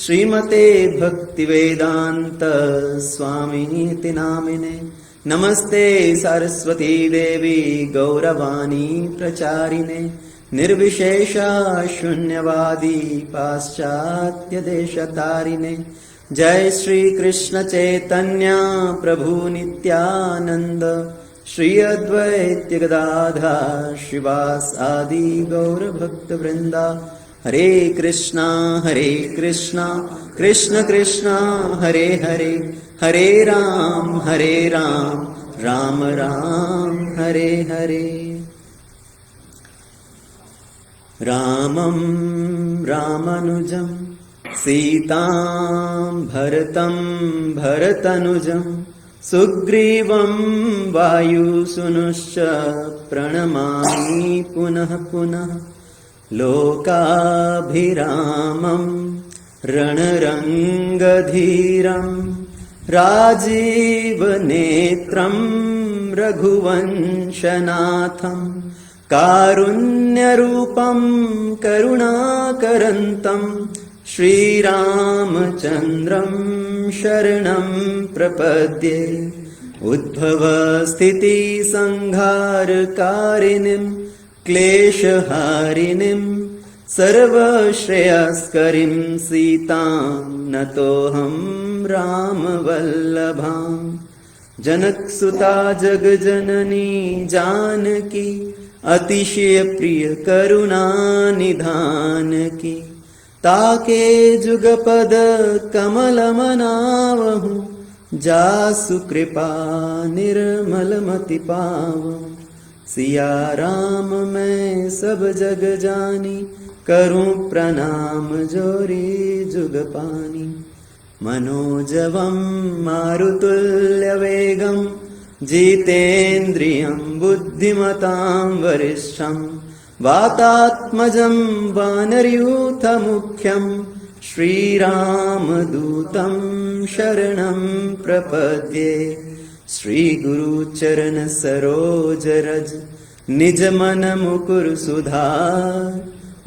श्रीमते भक्तिवेदांत स्वामिनीति नामिने। नमस्ते सरस्वती देवी गौरवाणी प्रचारिणे। निर्विशेषा शून्यवादी पाश्चात्य देशतारिणे। जय श्री कृष्ण चैतन्य प्रभु नित्यानंद। श्री अद्वैत गदाधर श्रीवास आदि गौर भक्त वृंदा। हरे कृष्णा कृष्ण कृष्ण हरे हरे, हरे राम राम राम हरे हरे। रामं रामानुजं सीतां भरतं भरतनुजं सुग्रीवं वायुसूनुश्च प्रणमामि पुनः पुनः। लोकाभिरामं रणरङ्गधीरं राजीवनेत्रं रघुवंशनाथं कारुण्यरूपं करुणाकरन्तं श्रीरामचन्द्रं शरणं प्रपद्ये। उद्भवस्थितिसंहारकारिणीं क्लेशहारिणीं सर्वश्रेयस्करीं सीतां नतोऽहं रामवल्लभां। जनकसुता जगजननी जानकी अतिशय प्रिय करुणा निधान की। ताके जुगपद कमल मनावहु जासु कृपा निर्मल मति पावहु। सिया राम मैं सब जग जानी करूं प्रणाम जोरी जुग पानी। मनोजवं मारुतुल्यवेगं जितेन्द्रियं बुद्धिमतां वरिष्ठं वातात्मजं वानरयूथमुख्यं श्रीरामदूतं शरणं प्रपद्ये। श्रीगुरुचरण सरोज रज निज मन मुकुर सुधार।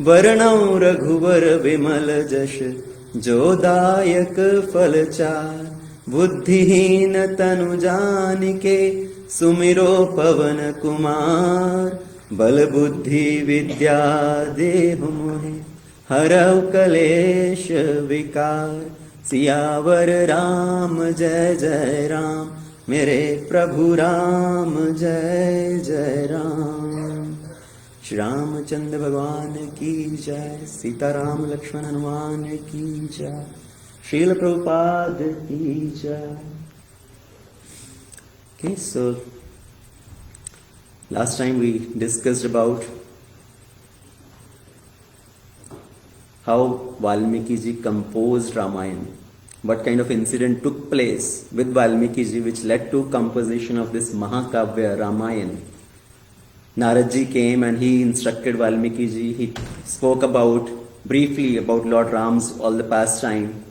वर्णौ रघुवर विमल जश जोदायक फलचार। बुद्धिहीन तनु जानिके सुमिरो पवन कुमार। बल बुद्धि विद्या देहु मोहे हरौ कलेश विकार। सियावर राम जय जय राम मेरे प्रभु राम जय जय राम। श्री रामचंद्र भगवान की जय। सीताराम लक्ष्मण हनुमान की जय। श्रील प्रभुपाद की जय। Okay, so last time we discussed about how Valmiki ji composed Ramayana. What kind of incident took place with Valmiki ji which led to composition of this Mahakavya Ramayana. Narad ji came and he instructed Valmiki ji. He spoke briefly about Lord Ram's all the pastime.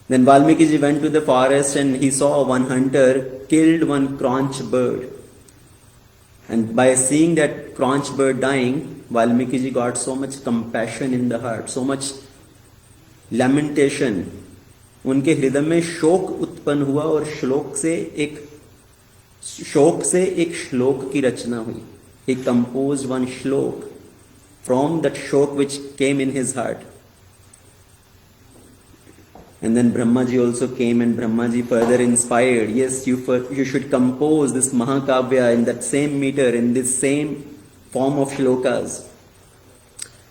Then Valmiki ji went to the forest and he saw one hunter killed one cronch bird. And by seeing that cronch bird dying, Valmiki ji got so much compassion in the heart, so much lamentation. उनके हृदय में शोक उत्पन्न हुआ और शोक से एक श्लोक की रचना हुई. He composed one shlok from that shok which came in his heart. And then Brahmaji also came and Brahmaji further inspired, yes, you should compose this Mahakavya in that same meter, in this same form of shlokas.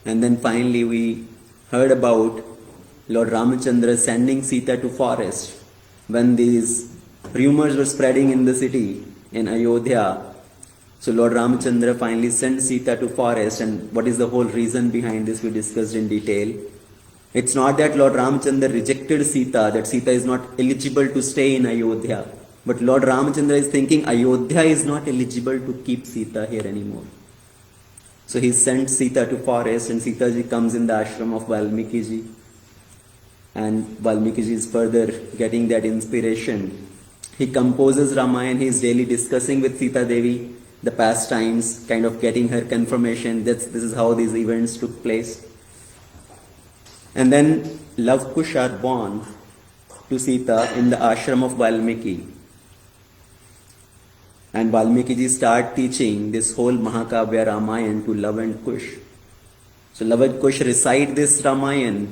And then finally we heard about Lord Ramachandra sending Sita to forest when these rumors were spreading in the city in Ayodhya. So Lord Ramachandra finally sent Sita to forest, and what is the whole reason behind this we discussed in detail. It's not that Lord Ramachandra rejected Sita, that Sita is not eligible to stay in Ayodhya. But Lord Ramachandra is thinking Ayodhya is not eligible to keep Sita here anymore. So he sent Sita to forest, and Sita ji comes in the ashram of Valmiki ji. And Valmiki ji is further getting that inspiration. He composes Ramayana, he is daily discussing with Sita Devi the past times, kind of getting her confirmation that this is how these events took place. And then Love Kush are born to Sita in the ashram of Valmiki. And Valmiki ji start teaching this whole Mahakavya Ramayana to Love and Kush. So Love and Kush recite this Ramayana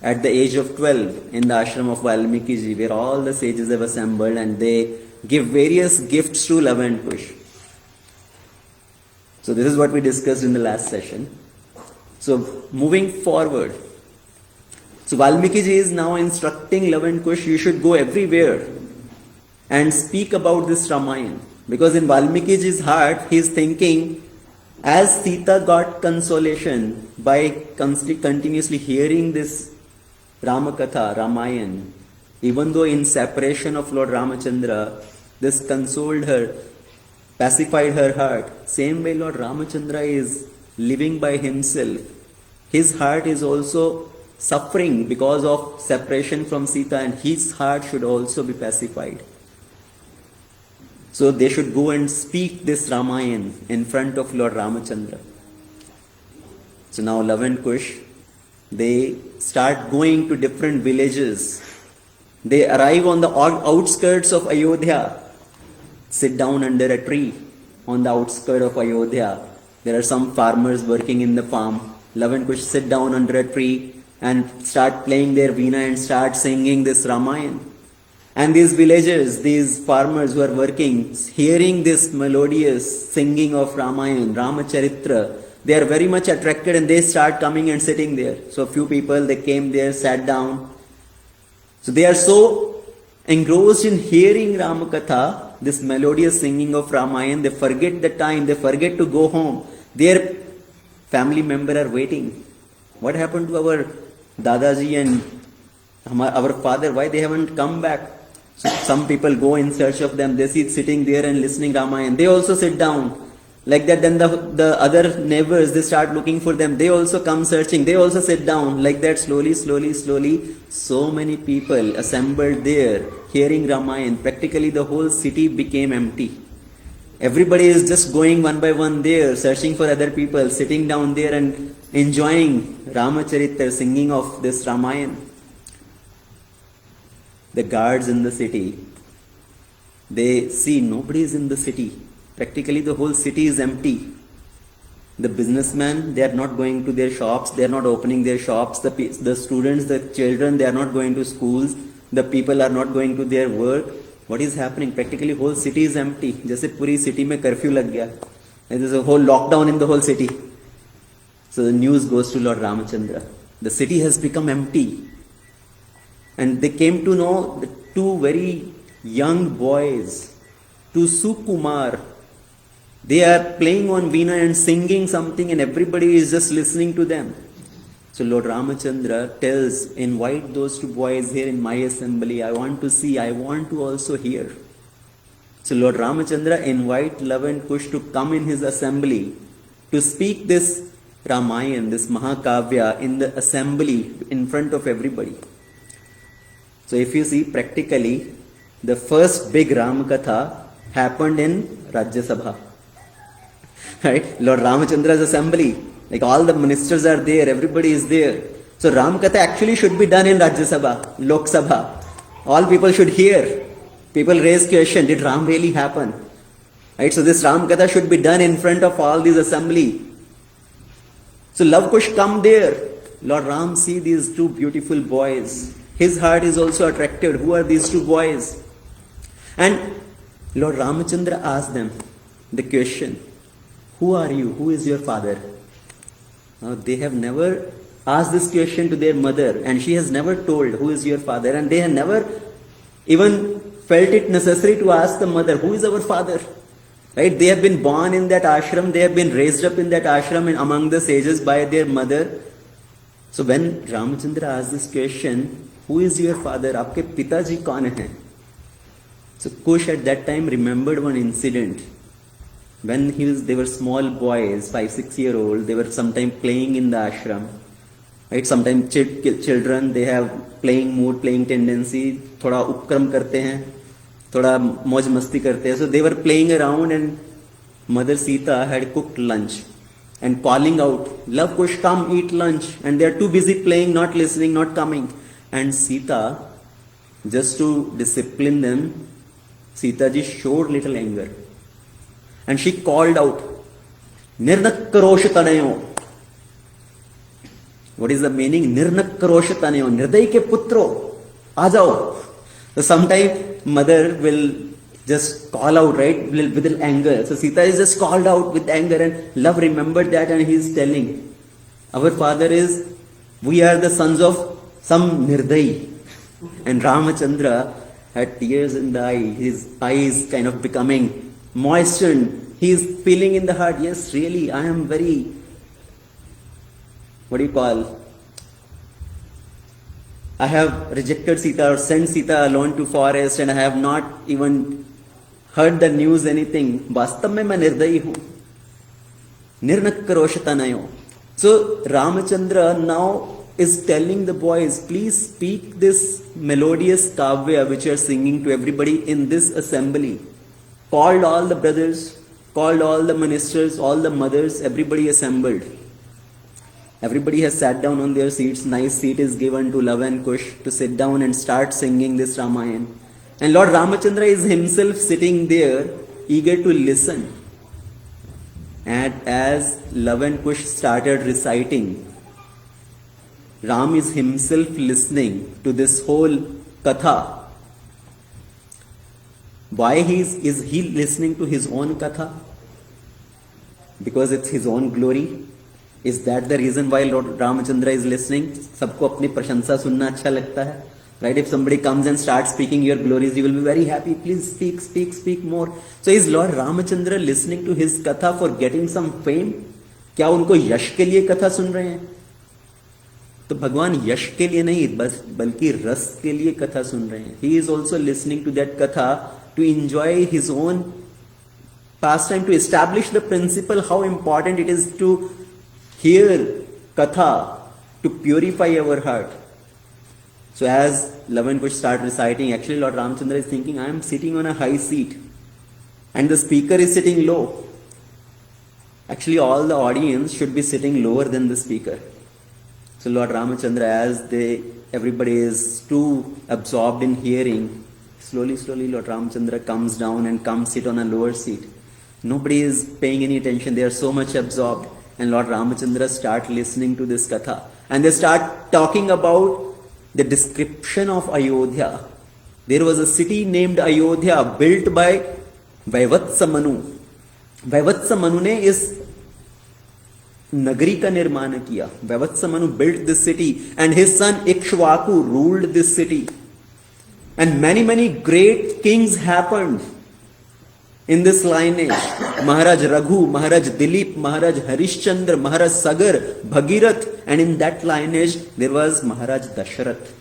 at the age of 12 in the ashram of Valmiki ji, where all the sages have assembled and they give various gifts to Love and Kush. So this is what we discussed in the last session. So moving forward, so Valmiki ji is now instructing Love and Kush, you should go everywhere and speak about this Ramayana. Because in Valmiki ji's heart, he is thinking, as Sita got consolation by continuously hearing this Ramakatha, Ramayana, even though in separation of Lord Ramachandra, this consoled her, pacified her heart. Same way Lord Ramachandra is living by himself. His heart is also suffering because of separation from Sita, and his heart should also be pacified. So they should go and speak this Ramayana in front of Lord Ramachandra. So now Love and Kush, they start going to different villages. They arrive on the outskirts of Ayodhya, sit down under a tree on the outskirts of Ayodhya. There are some farmers working in the farm. Love and Kush sit down under a tree and start playing their veena and start singing this Ramayana. And these villagers, these farmers who are working, hearing this melodious singing of Ramayana, Ramacharitra, they are very much attracted and they start coming and sitting there. So a few people, they came there, sat down. So they are so engrossed in hearing Ramakatha, this melodious singing of Ramayana, they forget the time, they forget to go home. Their family member are waiting. What happened to our Dadaji and our father? Why they haven't come back? So some people go in search of them. They see it sitting there and listening Ramayana. They also sit down. Like that, then the other neighbors, they start looking for them. They also come searching. They also sit down. Like that, slowly, so many people assembled there, hearing Ramayana. Practically the whole city became empty. Everybody is just going one by one there, searching for other people, sitting down there and enjoying Ramacharitra, singing of this Ramayana. The guards in the city, they see nobody is in the city. Practically the whole city is empty. The businessmen, they are not going to their shops, they are not opening their shops. The students, the children, they are not going to schools. The people are not going to their work. What is happening? Practically whole city is empty. जैसे पूरी city में curfew लग गया. There is a whole lockdown in the whole city. So the news goes to Lord Ramachandra. The city has become empty. And they came to know the two very young boys, two Sukumar. They are playing on veena and singing something and everybody is just listening to them. So Lord Ramachandra tells, invite those two boys here in my assembly. I want to see, I want to also hear. So Lord Ramachandra invite Love and Kush to come in his assembly to speak this Ramayana, this Mahakavya in the assembly in front of everybody. So if you see practically, the first big Ramakatha happened in Rajya Sabha. Right? Lord Ramachandra's assembly, like all the ministers are there, everybody is there. So Ramakatha actually should be done in Rajya Sabha, Lok Sabha. All people should hear. People raise question, did Ram really happen? Right? So this Ramakatha should be done in front of all these assembly. So Love Kush come there. Lord Ram see these two beautiful boys. His heart is also attracted. Who are these two boys? And Lord Ramachandra asked them the question, who are you? Who is your father? Now, they have never asked this question to their mother, and she has never told who is your father, and they have never even felt it necessary to ask the mother, who is our father? Right? They have been born in that ashram, they have been raised up in that ashram and among the sages by their mother. So when Ramachandra asked this question, who is your father? Aapke pitaji kaun hai? So Kush at that time remembered one incident. When they were small boys, 5-6-year-old, they were sometimes playing in the ashram. Right? Sometimes children, they have playing mood, playing tendency, thoda upkram karte hain, thoda mauj masti karte hain. So they were playing around and Mother Sita had cooked lunch. and calling out, Love Kush, come eat lunch. And they are too busy playing, not listening, not coming. And Sita, just to discipline them, Sita ji showed little anger. And she called out, Nirnakkaroshitanayo. What is the meaning? Nirnakkaroshitanayo. Nirday ke putro. Aajao. So sometimes mother will just call out, right, with anger. So Sita is just called out with anger, and love remembered that, and he is telling, our father is, we are the sons of some Nirdai. And Ramachandra had tears in the eye, his eyes kind of becoming moistened. He is feeling in the heart, yes, really, I am very, I have rejected Sita or sent Sita alone to forest, and I have not even heard the news anything. वास्तव में मैं निर्दयी हूँ. Nirnakkaroshitanayo. So Ramachandra now is telling the boys, please speak this melodious kavya which you are singing to everybody in this assembly. Called all the brothers, called all the ministers, all the mothers, everybody assembled. Everybody has sat down on their seats. Nice seat is given to Lava and Kush to sit down and start singing this Ramayana. And Lord Ramachandra is himself sitting there, eager to listen. And as Lava and Kush started reciting, Ram is himself listening to this whole katha. Why is he listening to his own katha? Because it's his own glory. Is that the reason why Lord Ramachandra is listening? सबको अपनी प्रशंसा सुनना अच्छा लगता है. Right? If somebody comes and starts speaking your glories, you will be very happy. Please speak, speak, speak more. So is Lord Ramachandra listening to his katha for getting some fame? क्या उनको यश के लिए कथा सुन रहे हैं? तो भगवान यश के लिए नहीं, बस बल्कि रस के लिए कथा सुन रहे हैं. He is also listening to that katha to enjoy his own pastime, to establish the principle how important it is to hear katha, to purify our heart. So as Lava and Kush start reciting, actually Lord Ramachandra is thinking, I am sitting on a high seat and the speaker is sitting low. Actually all the audience should be sitting lower than the speaker. So Lord Ramachandra, as everybody is too absorbed in hearing, slowly Lord Ramachandra comes down and comes sit on a lower seat. Nobody is paying any attention, they are so much absorbed. And Lord Ramachandra start listening to this katha. And they start talking about the description of Ayodhya. There was a city named Ayodhya built by Vaivatsa Manu. Vaivatsa Manu ने इस नगरी का निर्माण किया. Vaivatsa Manu built this city and his son Ikshvaku ruled this city. And many great kings happened in this lineage. Maharaj Raghu, Maharaj Dilip, Maharaj Harishchandra, Maharaj Sagar, Bhagirath, and in that lineage there was Maharaj Dashrath.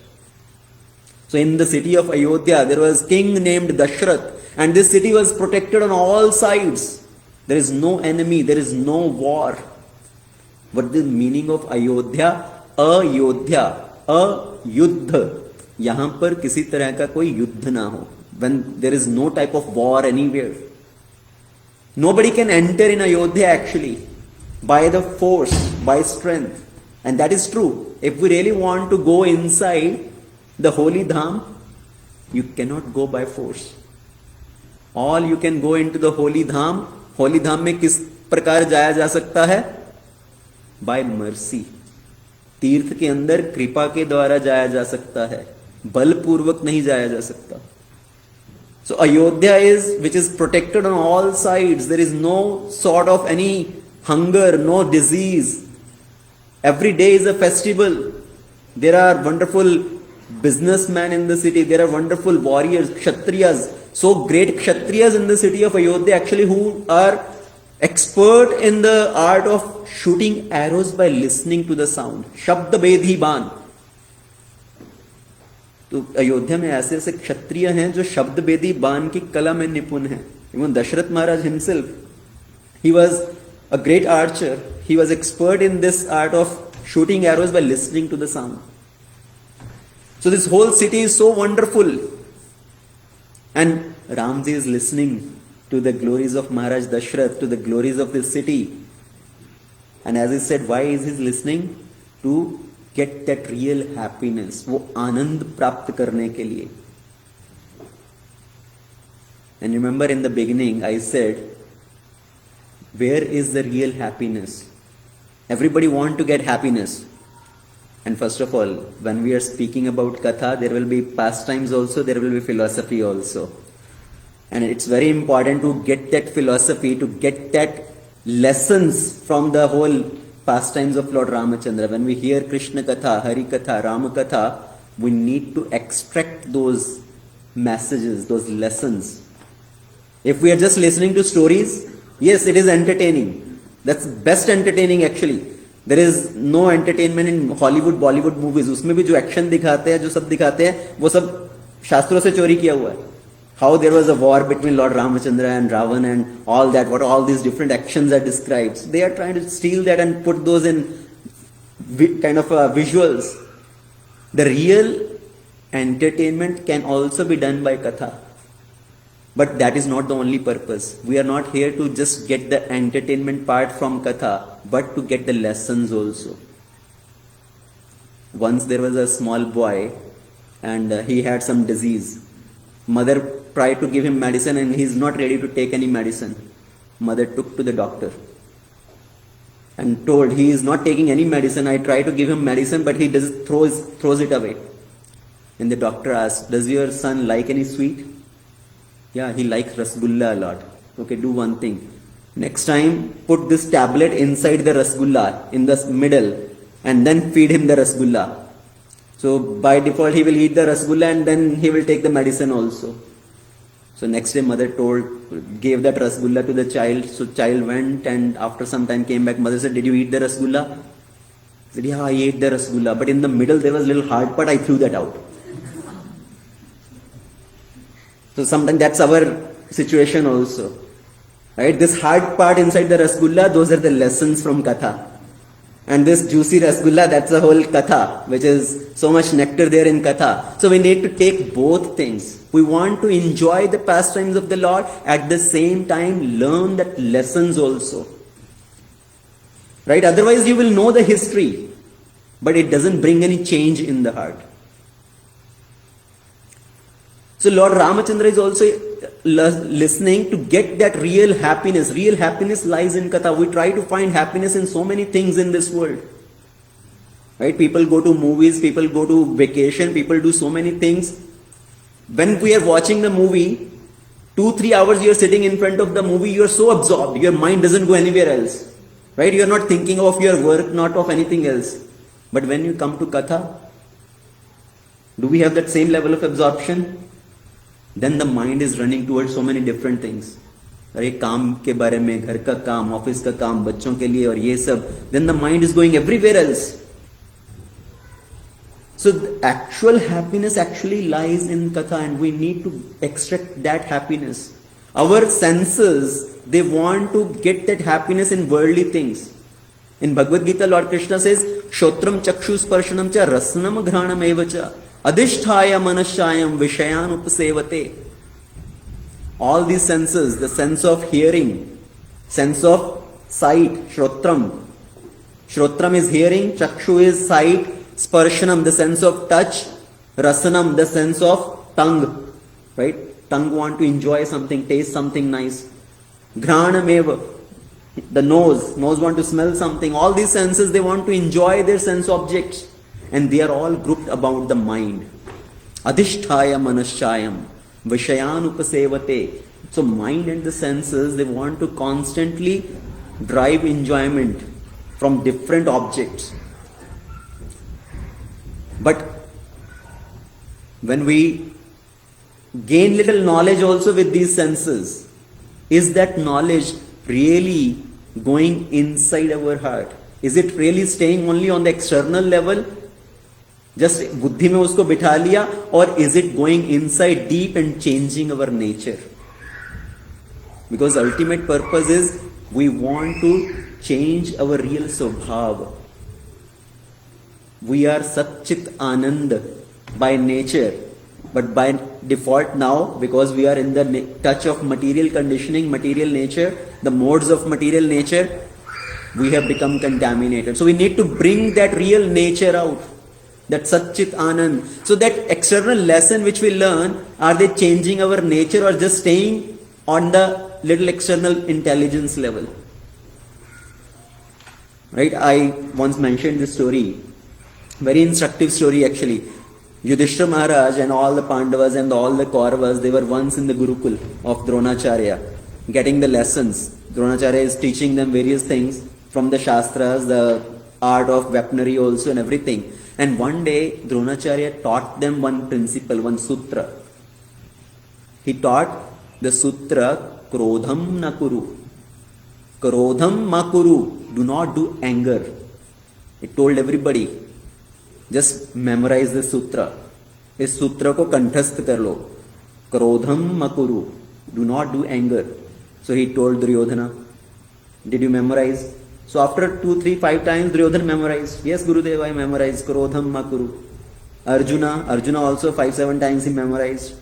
So in the city of Ayodhya there was king named Dashrath, and this city was protected on all sides. There is no enemy, there is no war. What is the meaning of Ayodhya? Ayodhya, ayuddha. यहाँ पर किसी तरह का कोई युद्ध ना हो. When there is no type of war anywhere. Nobody can enter in Ayodhya actually by the force, by strength. And that is true. If we really want to go inside the holy dham, you cannot go by force. All you can go into the holy dham. Holy dham में किस प्रकार जाया जा सकता है? By mercy. तीर्थ के अंदर कृपा के द्वारा जाया जा सकता है, बलपूर्वक नहीं जाया जा सकता. So Ayodhya which is protected on all sides. There is no sort of any hunger, no disease. Every day is a festival. There are wonderful businessmen in the city. There are wonderful warriors, kshatriyas. So great kshatriyas in the city of Ayodhya actually who are expert in the art of shooting arrows by listening to the sound. Shabda Bedhi Ban. तो अयोध्या में ऐसे ऐसे क्षत्रिय हैं जो शब्द बेदी बाण की कला में निपुण हैं. Even Dasharatha Maharaj himself, he was a great archer. He was expert in this art of shooting arrows by listening to the sound. So this whole city is so wonderful. And Ramji is listening to the glories of Maharaj Dashrath, to the glories of this city. And as he said, why is he listening? To get that real happiness, वो आनंद प्राप्त करने के लिए. And remember in the beginning I said, where is the real happiness? Everybody want to get happiness. And first of all, when we are speaking about Katha, there will be pastimes also, there will be philosophy also. And it's very important to get that philosophy, to get that lessons from the whole pastimes of Lord Ramachandra. When we hear Krishna Katha, Hari Katha, Rama Katha, we need to extract those messages, those lessons. If we are just listening to stories, yes, it is entertaining. That's best entertaining actually. There is no entertainment in Hollywood, Bollywood movies. उसमें भी जो action दिखाते हैं, जो सब दिखाते हैं, वो सब शास्त्रों से चोरी किया हुआ है. How there was a war between Lord Ramachandra and Ravan and all that, what all these different actions are described. They are trying to steal that and put those in kind of visuals. The real entertainment can also be done by Katha. But that is not the only purpose. We are not here to just get the entertainment part from Katha, but to get the lessons also. Once there was a small boy and he had some disease. Mother tried to give him medicine and he is not ready to take any medicine. Mother took to the doctor and told he is not taking any medicine. I try to give him medicine but he throws it away. And the doctor asked, does your son like any sweet? Yeah, he likes rasgulla a lot. Okay, do one thing. Next time, put this tablet inside the rasgulla in the middle and then feed him the rasgulla. So by default, he will eat the rasgulla and then he will take the medicine also. So next day, mother gave that rasgulla to the child. So child went and after some time came back. Mother said, did you eat the rasgulla? He said, yeah, I ate the rasgulla. But in the middle, there was a little hard part. I threw that out. So sometimes that's our situation also, right? This hard part inside the rasgulla, those are the lessons from Katha. And this juicy rasgulla, that's the whole Katha, which is so much nectar there in Katha. So we need to take both things. We want to enjoy the pastimes of the Lord, at the same time learn that lessons also. Right? Otherwise you will know the history, but it doesn't bring any change in the heart. So Lord Ramachandra is also listening to get that real happiness. Real happiness lies in Katha. We try to find happiness in so many things in this world. Right? People go to movies, people go to vacation, people do so many things. When we are watching the movie, 2-3 hours you are sitting in front of the movie, you are so absorbed, your mind doesn't go anywhere else. Right? You are not thinking of your work, not of anything else. But when you come to Katha, do we have that same level of absorption? Then the mind is running towards so many different things. अरे काम के बारे में, घर का काम, office का काम, बच्चों के लिए और ये सब. Then the mind is going everywhere else. So the actual happiness actually lies in Katha and we need to extract that happiness. Our senses, they want to get that happiness in worldly things. In Bhagavad Gita, Lord Krishna says, Shotram chakshu sparshanam cha rasnam ghranam evacha. Adishthaya manashayam vishayan upasevate. All these senses, the sense of hearing, sense of sight, shrotram. Shrotram is hearing, chakshu is sight, sparshanam, the sense of touch, rasanam, the sense of tongue. Right? Tongue want to enjoy something, taste something nice. Ghranam eva, the nose want to smell something. All these senses, they want to enjoy their sense objects. And they are all grouped about the mind. Adishthaya manashayam vishayan upasevate. So mind and the senses, they want to constantly drive enjoyment from different objects. But when we gain little knowledge also with these senses, is that knowledge really going inside our heart? Is it really staying only on the external level? Just बुद्धि में उसको बिठा लिया, or is it going inside deep and changing our nature? Because ultimate purpose is we want to change our real swabhav. We are Satchit Anand by nature, but by default now, because we are in the touch of material conditioning, material nature, the modes of material nature, We have become contaminated. So we need to bring that real nature out, that Satchit Anand. So that external lesson which we learn, are they changing our nature or just staying on the little external intelligence level? Right? I once mentioned this story, very instructive story actually. Yudhishthira Maharaj and all the Pandavas and all the Kauravas, they were once in the Gurukul of Dronacharya, getting the lessons. Dronacharya is teaching them various things from the Shastras, the art of weaponry also and everything. And one day, Dronacharya taught them one principle, one sutra. He taught the sutra, Krodham na kuru. Krodham ma kuru. Do not do anger. He told everybody, just memorize the sutra. इस सूत्र को कंठस्थ कर लो. क्रोधम मकुरु. Do not do anger. So he told Duryodhana, did you memorize? So after 2, 3, 5 times Duryodhana memorized. Yes, Gurudev, I memorized. Krodham makuru. Arjuna also 5, 7 times he memorized.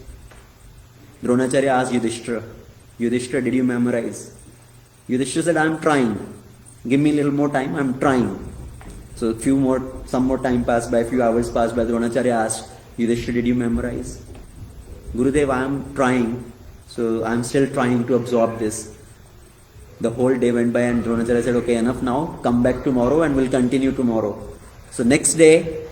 Dronacharya asked Yudhishthira, Yudhishthira, did you memorize? Yudhishthira said, I am trying. Give me a little more time, I am trying. So some more time passed by, few hours passed by. Dronacharya asked, Yudhishthira, did you memorize? Gurudev, I am trying. So I am still trying to absorb this. The whole day went by and Dronacharya said, okay, enough now, come back tomorrow and we'll continue tomorrow. So next day,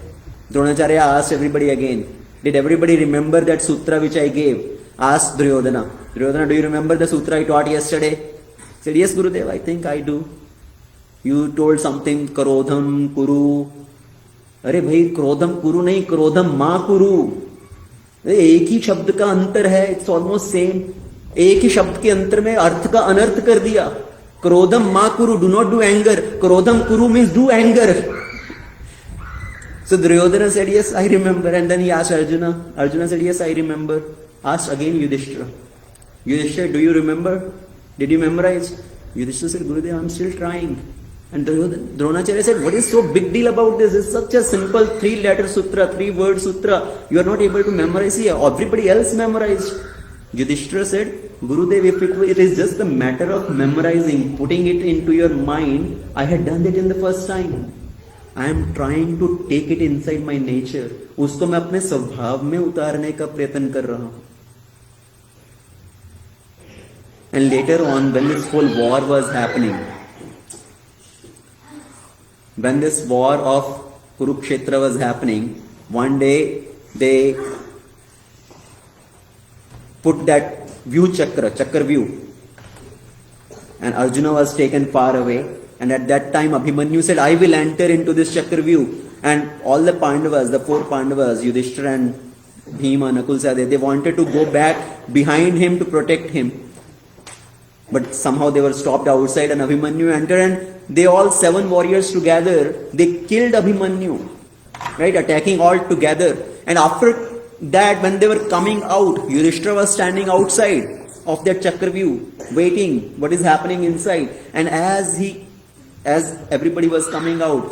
Dronacharya asked everybody again, did everybody remember that sutra which I gave? Asked Duryodhana. Duryodhana, do you remember the sutra I taught yesterday? He said, yes, Gurudev, I think I do. You told something, Krodham Kuru. अरे भाई क्रोधम कुरु नहीं, क्रोधम मा कुरु. एक ही शब्द का अंतर है, इट्स ऑलमोस्ट सेम. एक ही शब्द के अंतर में अर्थ का अनर्थ कर दिया. क्रोधम मा कुरु, डू नॉट डू एंगर. क्रोधम कुरु means do anger. So Duryodhana said, yes, I remember. And then he asked Arjuna. Arjuna said, yes, I remember. Asked again Yudhishthira. Yudhishthira, do you remember? Did you memorize? Yudhishthira said, Gurudev, I'm still trying. And Dronacharya said, what is so big deal about this? It's such a simple 3-letter sutra, 3-word sutra. You are not able to memorize here. Everybody else memorized. Yudhishthira said, Gurudev, if it is just a matter of memorizing, putting it into your mind, I had done it in the first time. I am trying to take it inside my nature. उसको मैं अपने स्वभाव में उतारने का प्रयत्न कर रहा हूं. And later on, when this whole war was happening, when this war of Kurukshetra was happening, one day they put that view chakra view, and Arjuna was taken far away. And at that time Abhimanyu said, I will enter into this chakra view. And all the Pandavas, the 4 Pandavas, Yudhishthira and Bhima, Nakul, Sahadeva, they wanted to go back behind him to protect him. But somehow they were stopped outside, and Abhimanyu entered, and they all 7 warriors together, they killed Abhimanyu, right, attacking all together. And after that, when they were coming out, Yudhishthira was standing outside of that chakra view, waiting what is happening inside. And as everybody was coming out,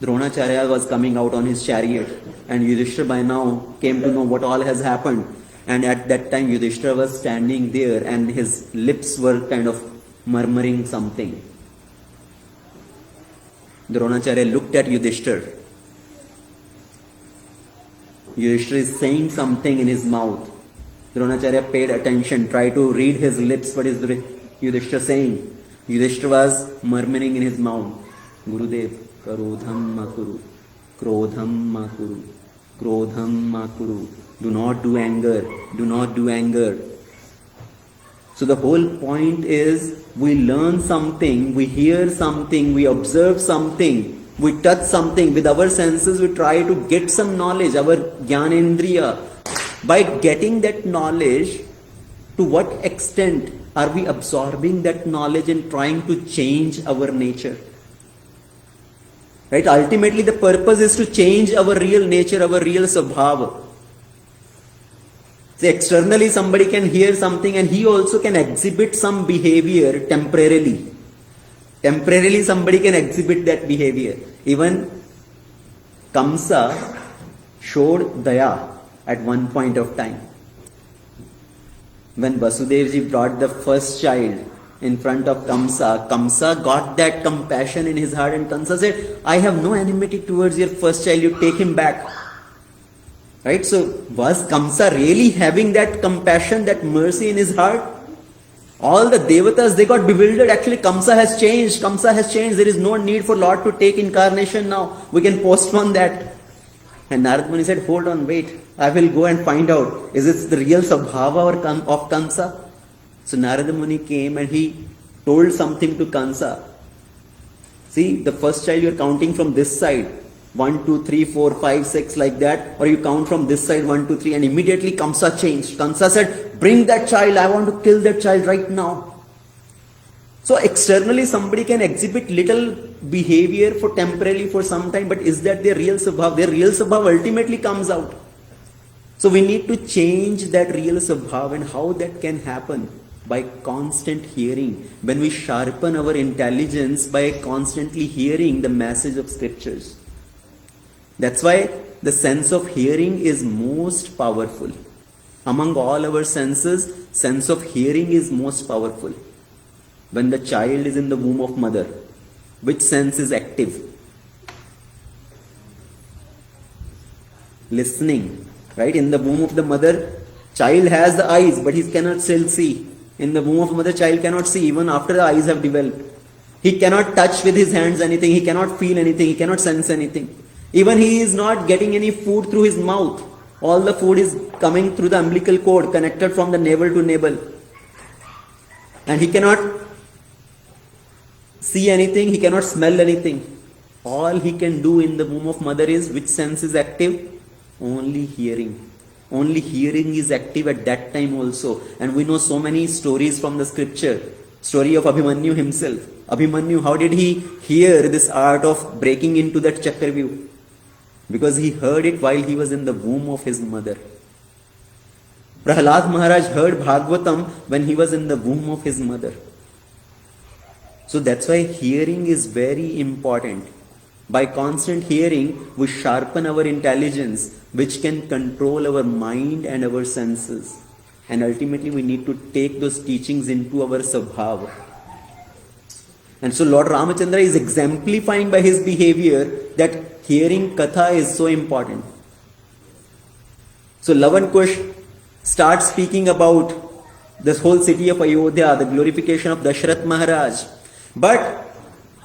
Dronacharya was coming out on his chariot, and Yudhishthira by now came to know what all has happened. And at that time Yudhishthira was standing there, and his lips were kind of murmuring something. Dronacharya looked at Yudhishthira. Yudhishthira is saying something in his mouth. Dronacharya paid attention, tried to read his lips. What is Yudhishthira saying? Yudhishthira was murmuring in his mouth, Gurudev, Krodham makuru, Krodham makuru, Krodham makuru. Do not do anger, do not do anger. So the whole point is, we learn something, we hear something, we observe something, we touch something. With our senses we try to get some knowledge, our Jnanendriya. By getting that knowledge, to what extent are we absorbing that knowledge and trying to change our nature? Right? Ultimately the purpose is to change our real nature, our real svabhava. So externally somebody can hear something and he also can exhibit some behavior temporarily. Temporarily somebody can exhibit that behavior. Even Kamsa showed daya at one point of time. When Vasudevji brought the first child in front of Kamsa. Kamsa got that compassion in his heart, and Kamsa said, I have no enmity towards your first child, you take him back. Right? So was Kamsa really having that compassion, that mercy in his heart? All the devatas, they got bewildered. Actually, Kamsa has changed. Kamsa has changed. There is no need for Lord to take incarnation now. We can postpone that. And Narad Muni said, hold on, wait. I will go and find out. Is it the real Sabhava of Kamsa? So Narada Muni came and he told something to Kamsa. See, the first child you are counting from this side. 1, 2, 3, 4, 5, 6 like that. Or you count from this side 1, 2, 3 and immediately Kamsa changed. Kamsa said, bring that child. I want to kill that child right now. So externally somebody can exhibit little behavior for temporarily for some time. But is that their real Sabhava? Their real Sabhava ultimately comes out. So we need to change that real Sabhava, and how that can happen? By constant hearing. When we sharpen our intelligence by constantly hearing the message of scriptures. That's why the sense of hearing is most powerful. Among all our senses, sense of hearing is most powerful. When the child is in the womb of mother, which sense is active? Listening. Right? In the womb of the mother, child has the eyes, but he cannot still see. In the womb of mother, child cannot see even after the eyes have developed. He cannot touch with his hands anything. He cannot feel anything. He cannot sense anything. Even he is not getting any food through his mouth. All the food is coming through the umbilical cord, connected from the navel to navel. And he cannot see anything. He cannot smell anything. All he can do in the womb of mother is, which sense is active? Only hearing. Only hearing is active at that time also. And we know so many stories from the scripture. Story of Abhimanyu himself. Abhimanyu, how did he hear this art of breaking into that Chakravyuh? Because he heard it while he was in the womb of his mother. Prahlad Maharaj heard Bhagavatam when he was in the womb of his mother. So that's why hearing is very important. By constant hearing, we sharpen our intelligence, which can control our mind and our senses. And ultimately, we need to take those teachings into our Sabhava. And so Lord Ramachandra is exemplifying by his behavior that hearing Katha is so important. So Lavan Kush starts speaking about this whole city of Ayodhya, the glorification of Dashrath Maharaj. But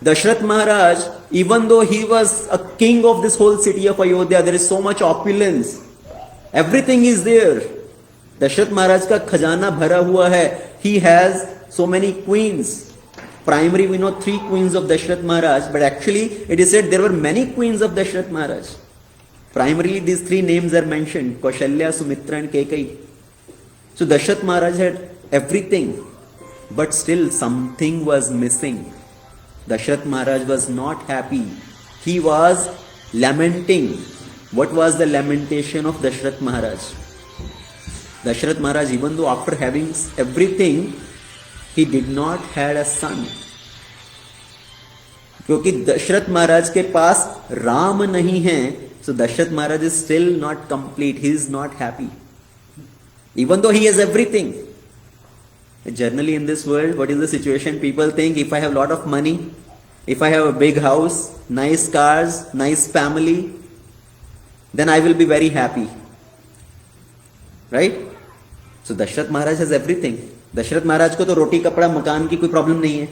Dashrath Maharaj, even though he was a king of this whole city of Ayodhya, there is so much opulence. Everything is there. Dashrath Maharaj ka khajana bhara hua hai. He has so many queens. Primary, we know 3 queens of Dashrath Maharaj, but actually it is said there were many queens of Dashrath Maharaj. Primarily these 3 names are mentioned, Kaushalya, Sumitra and Kekai. So Dashrath Maharaj had everything, but still something was missing. Dashrath Maharaj was not happy. He was lamenting. What was the lamentation of Dashrath Maharaj? Dashrath Maharaj, even though after having everything, he did not had a son. क्योंकि दशरथ महाराज के पास राम नहीं है, so Dashrath Maharaj is still not complete. He is not happy. Even though he has everything. Generally in this world, what is the situation? People think if I have a lot of money, if I have a big house, nice cars, nice family, then I will be very happy. Right? So Dashrath Maharaj has everything. Dashrath Maharaj को तो रोटी कपड़ा मकान की कोई problem नहीं है.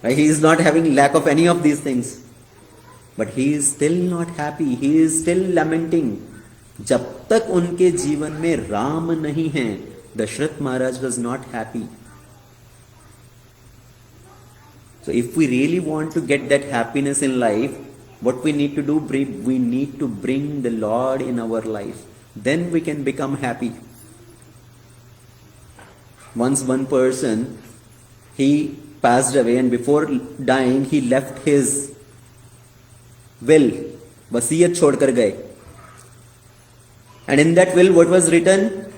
Right? He is not having lack of any of these things. But he is still not happy. He is still lamenting. जब तक उनके जीवन में राम नहीं है, Dashrath Maharaj was not happy. So if we really want to get that happiness in life, what we need to do, we need to bring the Lord in our life. Then we can become happy. Once one person, he passed away, and before dying, he left his will, wasiyat chhod kar gaye. And in that will, what was written?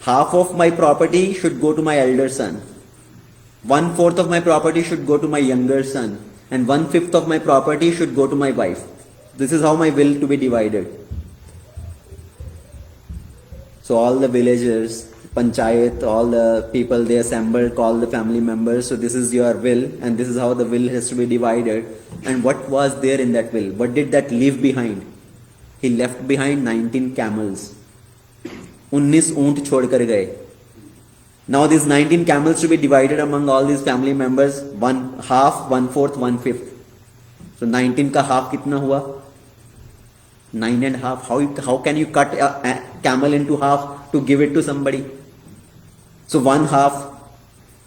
Half of my property should go to my elder son. 1/4 of my property should go to my younger son. And 1/5 of my property should go to my wife. This is how my will to be divided. So all the villagers, panchayat, all the people they assembled, call the family members. So this is your will, and this is how the will has to be divided. And what was there in that will? What did that leave behind? He left behind 19 camels. 19 ऊंट छोड़कर गए. Now these 19 camels to be divided among all these family members. One half, 1/4, 1/5. So 19 का half कितना हुआ? 9.5. How can you cut a camel into half to give it to somebody? So 1/2.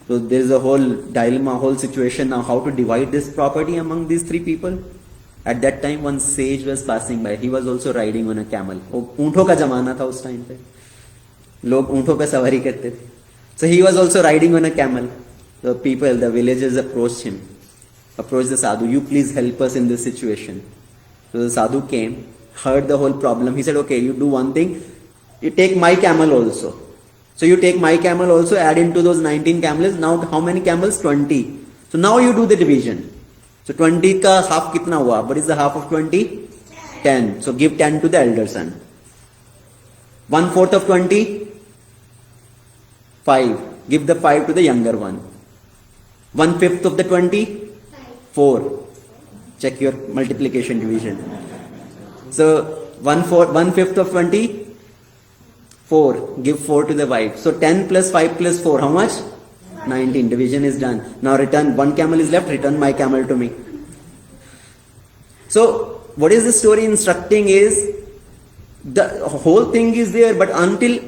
So there is a whole dilemma, whole situation now. How to divide this property among these three people? At that time, one sage was passing by. He was also riding on a camel. ऊँटों का जमाना था उस time पे. लोग ऊँटों पे सवारी करते थे. So he was also riding on a camel. The people, the villagers approached him. Approached the sadhu. You please help us in this situation. So the sadhu came, heard the whole problem. He said, okay, you do one thing. You take my camel also. So you take my camel also, add into those 19 camels. Now how many camels? 20. So now you do the division. So 20 ka half kitna hua? What is the half of 20? 10. So give 10 to the elder son. 1/4 of 20? 5. Give the 5 to the younger one. 1/5 of the 20? 4. Check your multiplication division. So 1/5 of 20? 4. Give 4 to the wife. So 10 plus 5 plus 4, how much? 19. Division is done. Now return. One camel is left. Return my camel to me. So what is the story instructing is the whole thing is there, but until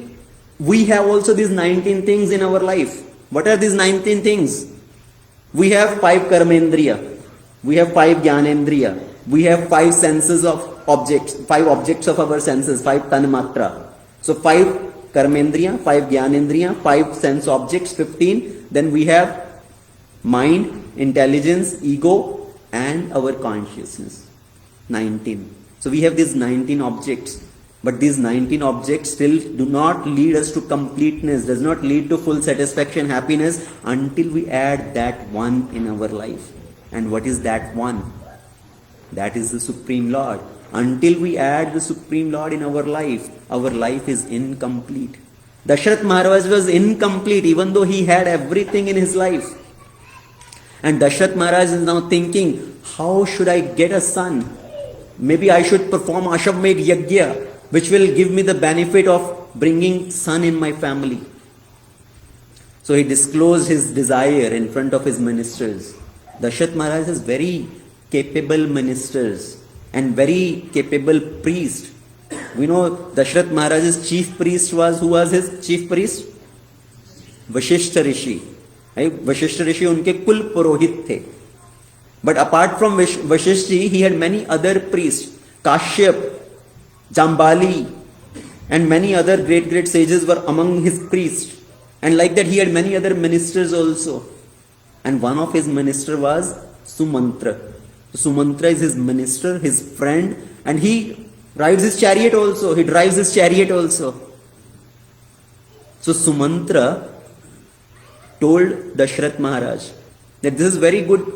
we have also these 19 things in our life. What are these 19 things? We have 5 karmendriya. We have 5 jnanendriya. We have 5 senses of objects, 5 objects of our senses, 5 tanmatra. So 5 karmendriya, 5 jnanendriya, 5 sense objects, 15. Then we have mind, intelligence, ego, and our consciousness. 19. So we have these 19 objects. But these 19 objects still do not lead us to completeness, does not lead to full satisfaction, happiness, until we add that one in our life. And what is that one? That is the Supreme Lord. Until we add the Supreme Lord in our life is incomplete. Dashrath Maharaj was incomplete even though he had everything in his life. And Dashrath Maharaj is now thinking, how should I get a son? Maybe I should perform Ashwamedh Yajna, which will give me the benefit of bringing son in my family. So he disclosed his desire in front of his ministers. Dashrath Maharaj has very capable ministers and very capable priest. We know Dashrath Maharaj's chief priest was, who was his chief priest? Vashishta Rishi. Vashishta Rishi unke kul purohit the. But apart from Vashishta, he had many other priests. Kashyap, Jambali, and many other great sages were among his priests. And like that, he had many other ministers also. And one of his minister was Sumantra. Sumantra is his minister, his friend, and he rides his chariot also. He drives his chariot also. So Sumantra told Dashrath Maharaj that this is very good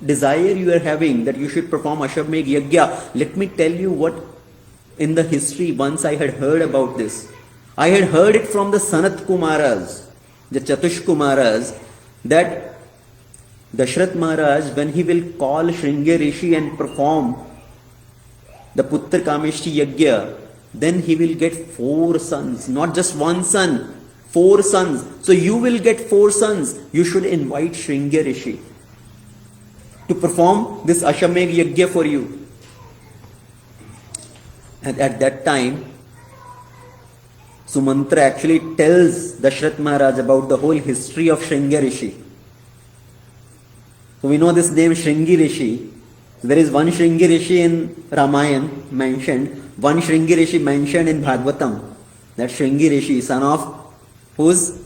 desire you are having, that you should perform Ashwamedh Yajna. Let me tell you what in the history once I had heard about this. I had heard it from the Sanat Kumaras, the Chatush Kumaras, that Dashrath Maharaj, when he will call Shringi Rishi and perform the Putra Kameshti Yajna, then he will get 4 sons, not just one son, 4 sons. So you will get 4 sons. You should invite Shringi Rishi to perform this Ashwamedh Yajna for you. And at that time, Sumantra actually tells Dashrath Maharaj about the whole history of Shringi Rishi. So we know this name Shringi Rishi. There is one Shringi Rishi in Ramayana mentioned, one Shringi Rishi mentioned in Bhagavatam. That Shringi Rishi, son of whose?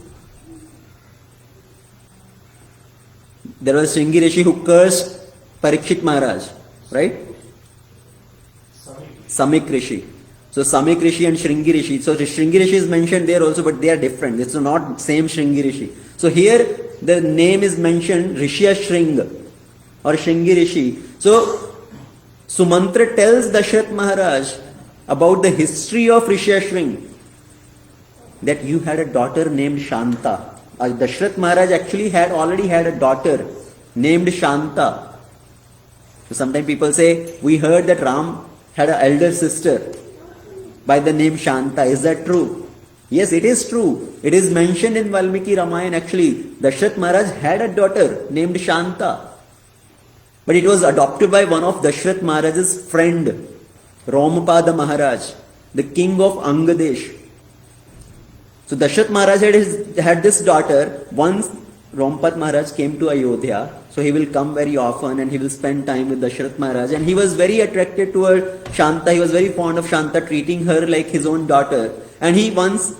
There was Shringi Rishi who cursed Parikshit Maharaj, right? Samik Rishi. So Samik Rishi and Shringi Rishi. So Shringi Rishi is mentioned there also, but they are different. It's not same Shringi Rishi. So here the name is mentioned Rishya Shring or Shringi Rishi. So Sumantra tells Dashrath Maharaj about the history of Rishya Shring. that you had a daughter named Shanta. Dashrath Maharaj actually had already had a daughter named Shanta. So sometimes people say, we heard that Ram had an elder sister by the name Shanta. Is that true? Yes, it is true. It is mentioned in Valmiki Ramayana actually. Dashrath Maharaj had a daughter named Shanta. But it was adopted by one of Dashrath Maharaj's friend, Romapada Maharaj, the king of Angadesh. So Dashrath Maharaj had this daughter. Once Rompad Maharaj came to Ayodhya, so he will come very often and he will spend time with Dashrath Maharaj, and he was very attracted to her Shanta. He was very fond of Shanta, treating her like his own daughter. And he once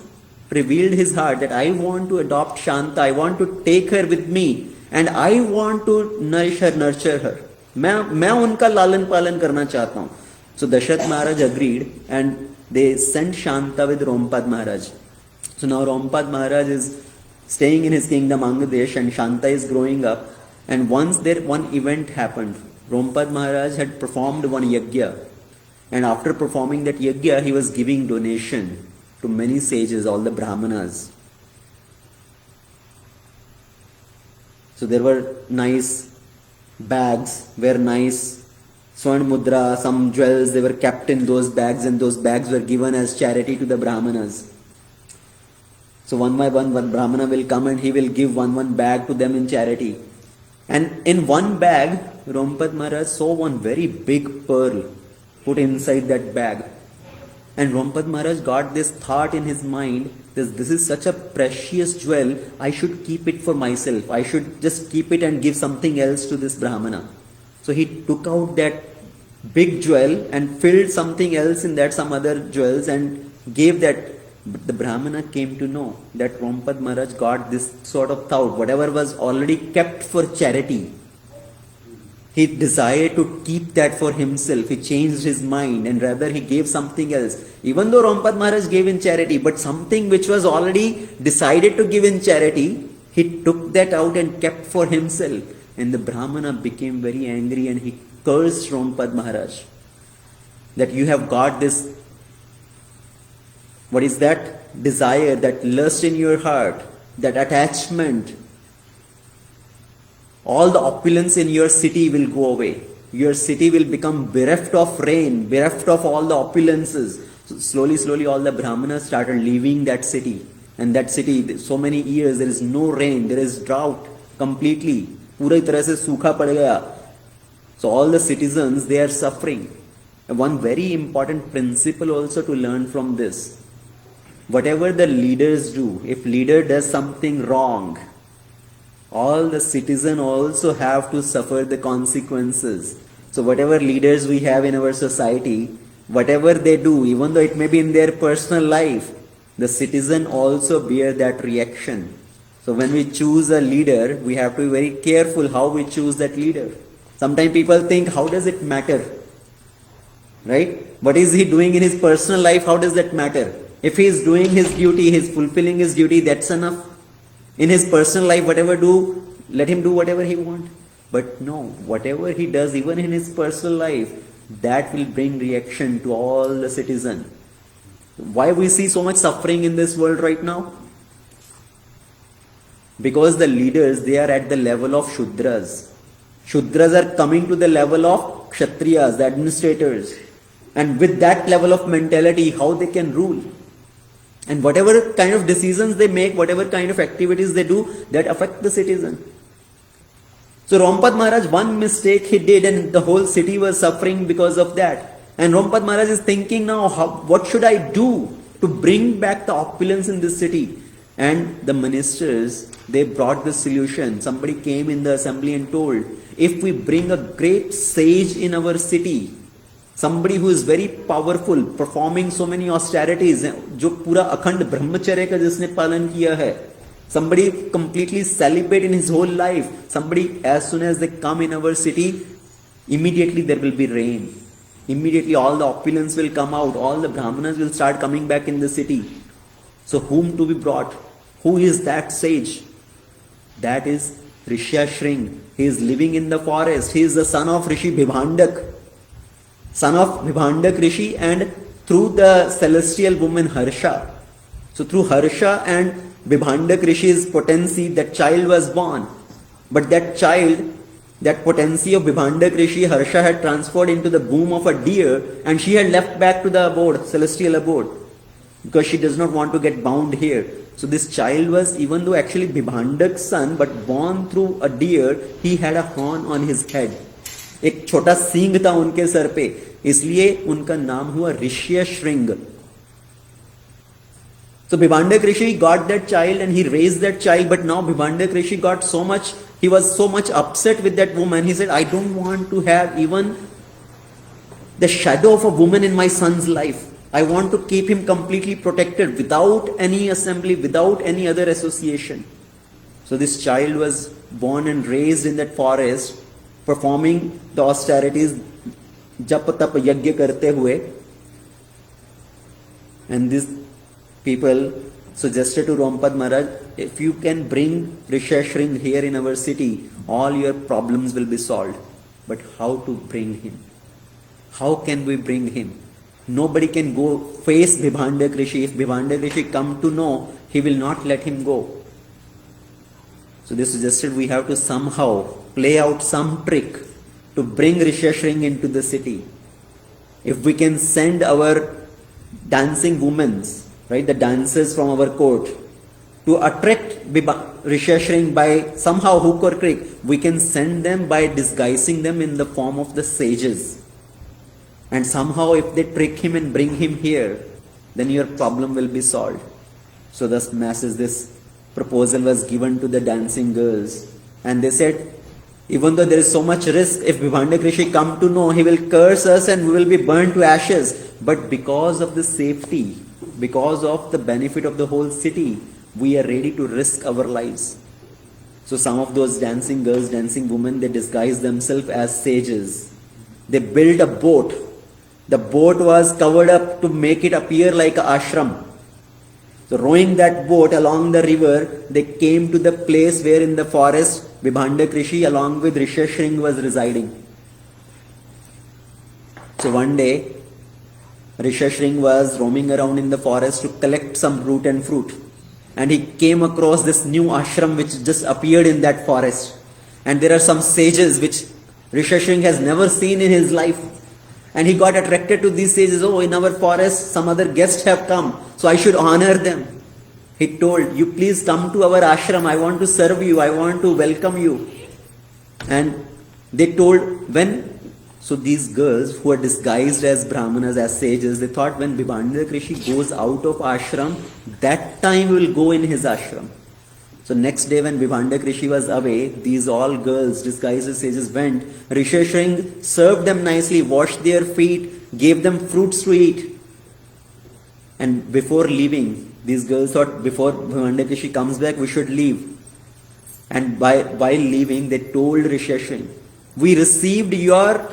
revealed his heart that I want to adopt Shanta, I want to take her with me, and I want to nourish her, nurture her. मैं उनका लालन पालन करना चाहता हूँ. So Dashrath Maharaj agreed, and they sent Shanta with Rompad Maharaj. So now Rompad Maharaj is staying in his kingdom Angadesh, and Shanta is growing up. And once there one event happened. Rompad Maharaj had performed one yajna, and after performing that yajna, he was giving donation to many sages, all the brahmanas. So there were nice bags, where nice swarn mudra, some jewels, they were kept in those bags, and those bags were given as charity to the brahmanas. So one by one brahmana will come and he will give one bag to them in charity. And in one bag, Rompad Maharaj saw one very big pearl put inside that bag. And Rompad Maharaj got this thought in his mind, this is such a precious jewel, I should keep it for myself. I should just keep it and give something else to this brahmana. So he took out that big jewel and filled something else in that, some other jewels, and gave that. But the brahmana came to know that Rompad Maharaj got this sort of thought, whatever was already kept for charity, he desired to keep that for himself. He changed his mind, and rather he gave something else. Even though Rompad Maharaj gave in charity, but something which was already decided to give in charity, he took that out and kept for himself. And the brahmana became very angry, and he cursed Rompad Maharaj that you have got this, what is that desire, that lust in your heart, that attachment. All the opulence in your city will go away. Your city will become bereft of rain, bereft of all the opulences. So slowly, all the brahmanas started leaving that city. And that city, so many years, there is no rain, there is drought completely. पूरी तरह से सूखा पड़ गया. So all the citizens, they are suffering. And one very important principle also to learn from this. Whatever the leaders do, if leader does something wrong, all the citizens also have to suffer the consequences. So whatever leaders we have in our society, whatever they do, even though it may be in their personal life, the citizen also bear that reaction. So when we choose a leader, we have to be very careful how we choose that leader. Sometimes people think, how does it matter? Right? What is he doing in his personal life? How does that matter? If he is doing his duty, he is fulfilling his duty, that's enough. In his personal life, whatever do, let him do whatever he wants. But no, whatever he does, even in his personal life, that will bring reaction to all the citizens. Why we see so much suffering in this world right now? Because the leaders, they are at the level of Shudras. Shudras are coming to the level of Kshatriyas, the administrators. And with that level of mentality, how they can rule. And whatever kind of decisions they make, whatever kind of activities they do, that affect the citizen. So Rompad Maharaj, one mistake he did, and the whole city was suffering because of that. And Rompad Maharaj is thinking now, what should I do to bring back the opulence in this city? And the ministers, they brought the solution. Somebody came in the assembly and told, if we bring a great sage in our city, somebody who is very powerful, performing so many austerities, जो पूरा अखंड ब्रह्मचर्य का जिसने पालन किया है, somebody completely celibate in his whole life, somebody, as soon as they come in our city, immediately there will be rain. Immediately all the opulence will come out, all the brahmanas will start coming back in the city. So whom to be brought? Who is that sage? That is Rishyashring. He is living in the forest. He is the son of Rishi Vibhandak. Son of Vibhandak Rishi, and through the celestial woman Harsha. So through Harsha and Vibhandak Rishi's potency, that child was born. But that child, that potency of Vibhandak Rishi, Harsha had transferred into the womb of a deer, and she had left back to the abode, celestial abode, because she does not want to get bound here. So this child was, even though actually Vibhandak's son, but born through a deer, he had a horn on his head. एक छोटा सींग था उनके sir पे, इसलिए उनका नाम हुआ ऋष्य श्रृंग. So Vibhandak Rishi got that child and he raised that child, but now Vibhandak Rishi got so much, he was so much upset with that woman. He said, I don't want to have even the shadow of a woman in my son's life. I want to keep him completely protected without any assembly, without any other association. So this child was born and raised in that forest, performing the austerities, jap tap yajna karte hue. And these people suggested to Rompad Maharaj, if you can bring Rishashring here in our city, all your problems will be solved. But how to bring him? How can we bring him? Nobody can go face Vibhandak Rishi. If Vibhandak Rishi come to know, he will not let him go. So they suggested we have to somehow play out some trick to bring Rishashring into the city. If we can send our dancing women, right, the dancers from our court, to attract Rishashring by somehow hook or crook, we can send them by disguising them in the form of the sages. And somehow if they trick him and bring him here, then your problem will be solved. So thus masses, this proposal was given to the dancing girls. And they said, even though there is so much risk, if Vibhandak Rishi come to know, he will curse us and we will be burned to ashes. But because of the safety, because of the benefit of the whole city, we are ready to risk our lives. So some of those dancing girls, dancing women, they disguised themselves as sages. They built a boat. The boat was covered up to make it appear like an ashram. So rowing that boat along the river, they came to the place where in the forest Vibhandak Rishi along with Rishashring was residing. So one day, Rishashring was roaming around in the forest to collect some root and fruit. And he came across this new ashram which just appeared in that forest. And there are some sages which Rishashring has never seen in his life. And he got attracted to these sages. Oh, in our forest, some other guests have come, so I should honor them. He told, you please come to our ashram. I want to serve you. I want to welcome you. And they told, when, so these girls who are disguised as brahmanas, as sages, they thought when Vibhandak Rishi goes out of ashram, that time we will go in his ashram. So next day when Vibhandak Rishi was away, these all girls disguised as sages went. Rishashring served them nicely, washed their feet, gave them fruits to eat. And before leaving, these girls thought before Vibhandak Rishi comes back, we should leave. And while leaving, they told Rishashring, we received your,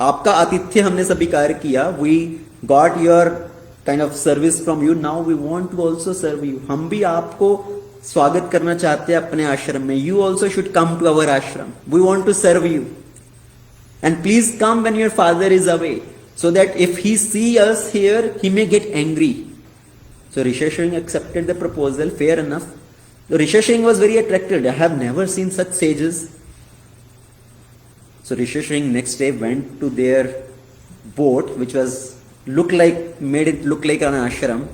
आपका आतिथ्य हमने स्वीकार किया, we got your kind of service from you, now we want to also serve you. हम भी आपको स्वागत करना चाहते हैं अपने आश्रम में. You also should come to our ashram. We want to serve you. And please come when your father is away, so that if he see us here, he may get angry. So Rishashring accepted the proposal, fair enough. So Rishashring was very attracted. I have never seen such sages. So Rishashring next day went to their boat, which was made it look like an ashram.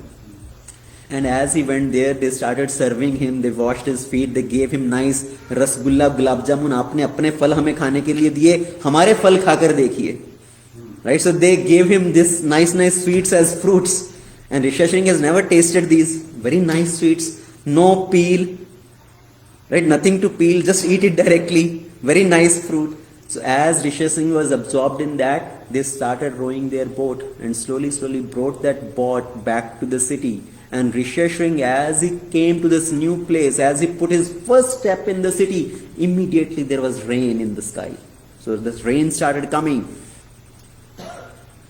And as he went there, they started serving him. They washed his feet. They gave him nice rasgulla, gulab jamun. आपने अपने फल हमें खाने के लिए दिए, हमारे फल खाकर देखिए. Right? So they gave him this nice sweets as fruits. And Rishashring has never tasted these very nice sweets. No peel. Right? Nothing to peel. Just eat it directly. Very nice fruit. So as Rishashring was absorbed in that, they started rowing their boat and slowly brought that boat back to the city. And Rishashring, as he came to this new place, as he put his first step in the city, immediately there was rain in the sky. So this rain started coming.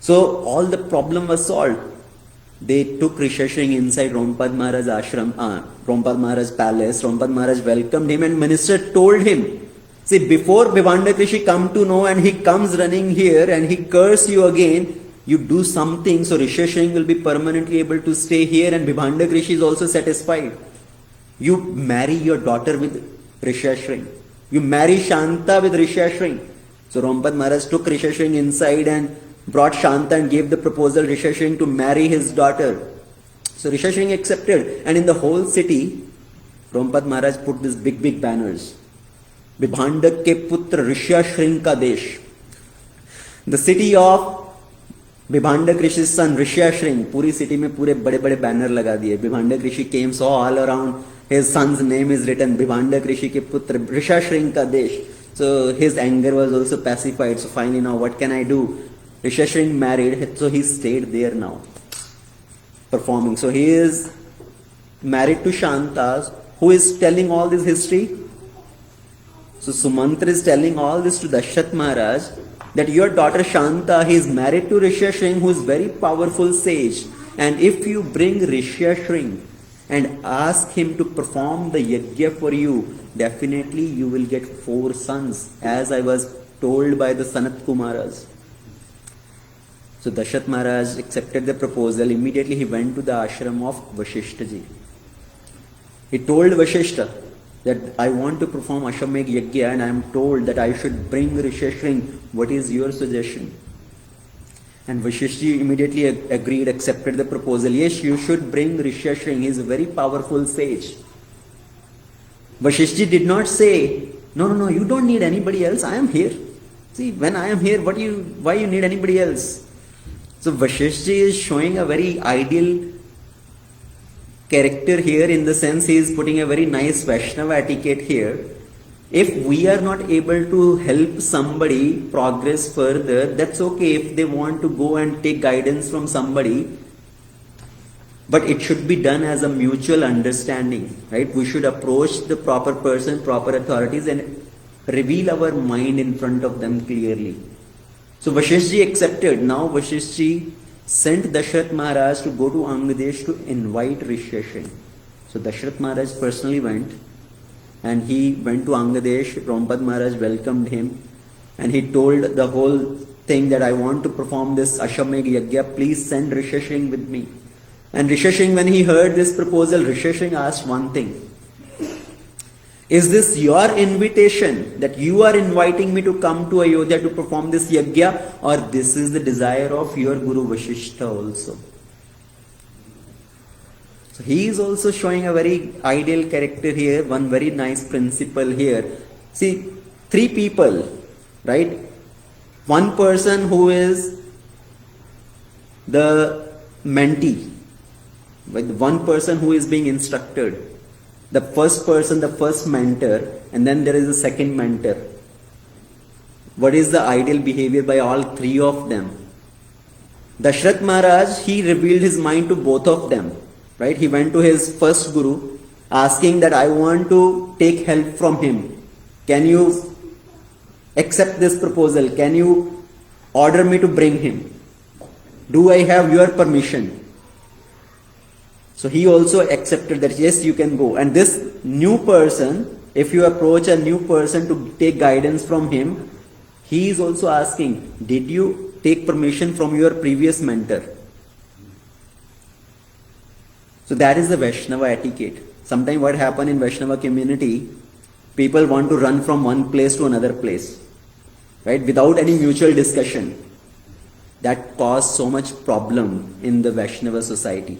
So all the problem was solved. They took Rishashring inside Rompad Maharaj ashram, Rompad Maharaj palace. Rompad Maharaj welcomed him and minister told him, see, before Vibhandak Rishi come to know and he comes running here and he curse you again, you do something so Rishashring will be permanently able to stay here, and Vibhandak Rishi is also satisfied. You marry your daughter with Rishashring. You marry Shanta with Rishashring. So Rompad Maharaj took Rishashring inside and brought Shanta and gave the proposal Rishashring to marry his daughter. So Rishashring accepted, and in the whole city, Rompad Maharaj put these big banners. Vibhandak ke putra Rishashring ka desh. The city of Vibhandak Rishi's son Rishashring, पूरी city में पूरे बड़े banner लगा दिए. Vibhandak Rishi came, saw all around, his son's name is written, Vibhandak Rishi ke putra Rishashring ka desh. So his anger was also pacified. So finally, now what can I do? Rishashring married, so he stayed there now, performing. So he is married to Shanta, who is telling all this history. So Sumantra is telling all this to Dashrath Maharaj, that your daughter Shanta, he is married to Rishashring, who is very powerful sage. And if you bring Rishashring and ask him to perform the yajna for you, definitely you will get 4 sons, as I was told by the Sanat Kumaras. So Dashrath Maharaj accepted the proposal. Immediately he went to the ashram of Vashishta ji. He told Vashishta that I want to perform Ashwamedh Yajna, and I am told that I should bring Rishashring. What is your suggestion? And Vashishta ji immediately agreed, accepted the proposal. Yes, you should bring Rishashring. He is a very powerful sage. Vashishta ji did not say, no, you don't need anybody else. I am here. See, when I am here, why you need anybody else? So Vashishta ji is showing a very ideal character here, in the sense he is putting a very nice Vaishnava etiquette here. If we are not able to help somebody progress further, that's okay if they want to go and take guidance from somebody, but it should be done as a mutual understanding, right? We should approach the proper person, proper authorities, and reveal our mind in front of them clearly. So Vashishta ji accepted. Now Vashishta ji sent Dashrath Maharaj to go to Angdesh to invite Rishashring. So Dashrath Maharaj personally went, and he went to Angdesh. Rompad Maharaj welcomed him, and he told the whole thing that I want to perform this Ashwamedh Yajna, please send Rishashring with me. And Rishashring, when he heard this proposal, Rishashring asked one thing: is this your invitation, that you are inviting me to come to Ayodhya to perform this yajna, or this is the desire of your Guru Vashishta also? So he is also showing a very ideal character here, one very nice principle here. See, 3 people, right? One person who is the mentee, one person who is being instructed, the first person, the first mentor, and then there is a second mentor. What is the ideal behavior by all 3 of them? Dashrath Maharaj, he revealed his mind to both of them, right? He went to his first guru asking that I want to take help from him. Can you accept this proposal? Can you order me to bring him? Do I have your permission? So he also accepted that yes, you can go. And this new person, if you approach a new person to take guidance from him, he is also asking, did you take permission from your previous mentor? So that is the Vaishnava etiquette. Sometimes what happens in Vaishnava community, people want to run from one place to another place, right? Without any mutual discussion. That caused so much problem in the Vaishnava society.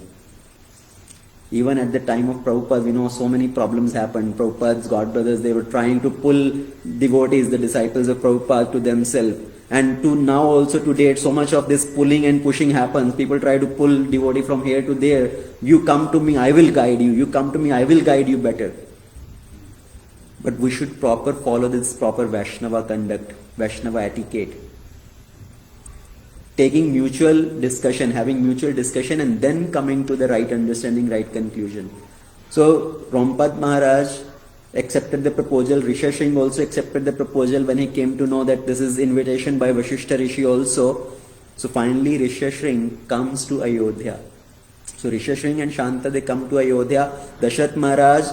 Even at the time of Prabhupada, we know so many problems happened. Prabhupada's godbrothers, they were trying to pull devotees, the disciples of Prabhupada, to themselves. And to now also to date, so much of this pulling and pushing happens. People try to pull devotee from here to there. You come to me, I will guide you. You come to me, I will guide you better. But we should follow this proper Vaishnava conduct, Vaishnava etiquette. Taking mutual discussion, having mutual discussion, and then coming to the right understanding, right conclusion. So Rompad Maharaj accepted the proposal. Rishashring also accepted the proposal when he came to know that this is invitation by Vashishta Rishi also. So finally Rishashring comes to Ayodhya. So Rishashring and Shanta, they come to Ayodhya. Dashrath Maharaj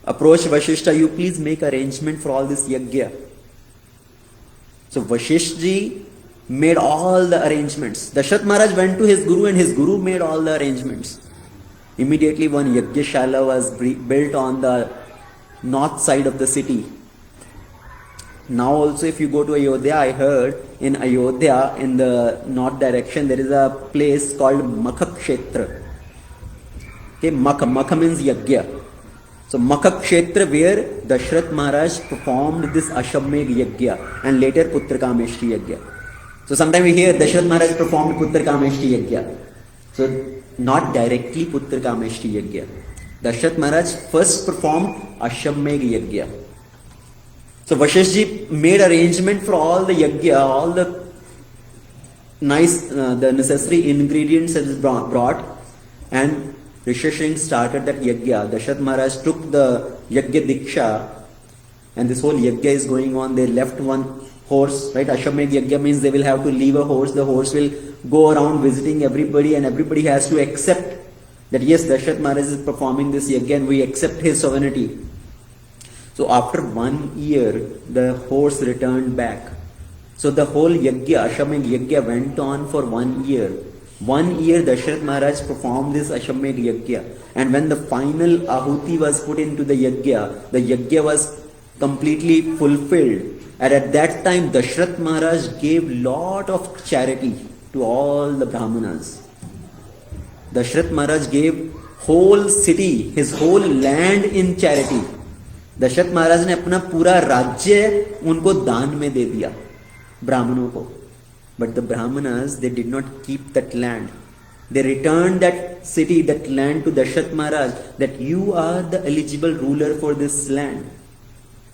approached Vashishta, you please make arrangement for all this yajna. So Vashishta ji made all the arrangements. Dashrath Maharaj went to his guru and his guru made all the arrangements. Immediately one Yajnashala was built on the north side of the city. Now also if you go to Ayodhya, I heard in Ayodhya in the north direction there is a place called Makha Kshetra. Okay, Makha means Yajna. So Makha Kshetra where Dashrath Maharaj performed this Ashwamedh Yajna and later Putrakameshri Yajna. So sometimes we hear Dashrath Maharaj performed Putrakameshri Yajna. So not directly Putrakameshri Yajna. Dashrath Maharaj first performed Ashwamedh Yajna. So Vashishji made arrangement for all the yajna, all the the necessary ingredients that is brought, and Rishishing started that yajna. Dashrath Maharaj took the yajna diksha, and this whole yajna is going on. They left one horse, right? Ashwamedh yajna means they will have to leave a horse. The horse will go around visiting everybody, and everybody has to accept that yes, Dashrath Maharaj is performing this yajna, and we accept his sovereignty. So after 1 year, the horse returned back. So the whole yajna, Ashwamedh yajna went on for 1 year. 1 year Dashrath Maharaj performed this Ashwamedh yajna. And when the final ahuti was put into the yajna was completely fulfilled. And at that time Dashrath Maharaj gave lot of charity to all the Brahmanas. Dashrath Maharaj gave whole city, his whole land in charity. Dasharath महाराज ने अपना पूरा राज्य उनको दान में दे दिया ब्राह्मणों को. But the Brahmins they did not keep that land. They return that city, that land to Dasharatha Maharaj, that you are the eligible ruler for this land.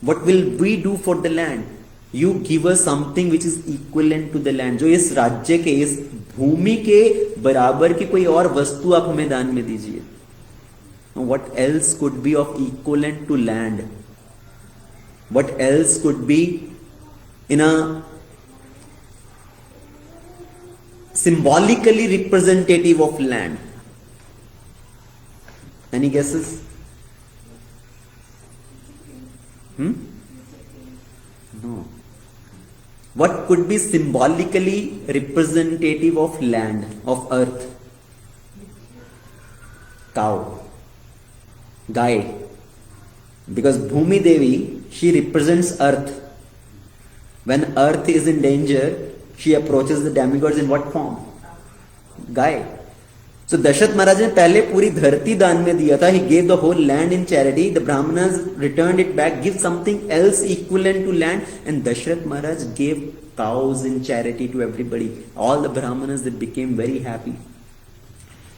What will we do for the land? You give us something which is equivalent to the land. जो इस राज्य के, इस भूमि के बराबर की कोई और वस्तु आप हमें दान में दीजिए. What else could be of equivalent to land? What else could be in a symbolically representative of land? Any guesses? No. What could be symbolically representative of land, of earth? Cow. Guy, because Bhumi Devi, she represents earth. When earth is in danger, she approaches the demigods in what form? Guy. So Dashrath Maharaj ने पहले पूरी धरती दान में दिया था. He gave the whole land in charity. The Brahmanas returned it back, give something else equivalent to land, and Dashrath Maharaj gave cows in charity to everybody. All the Brahmanas, they became very happy.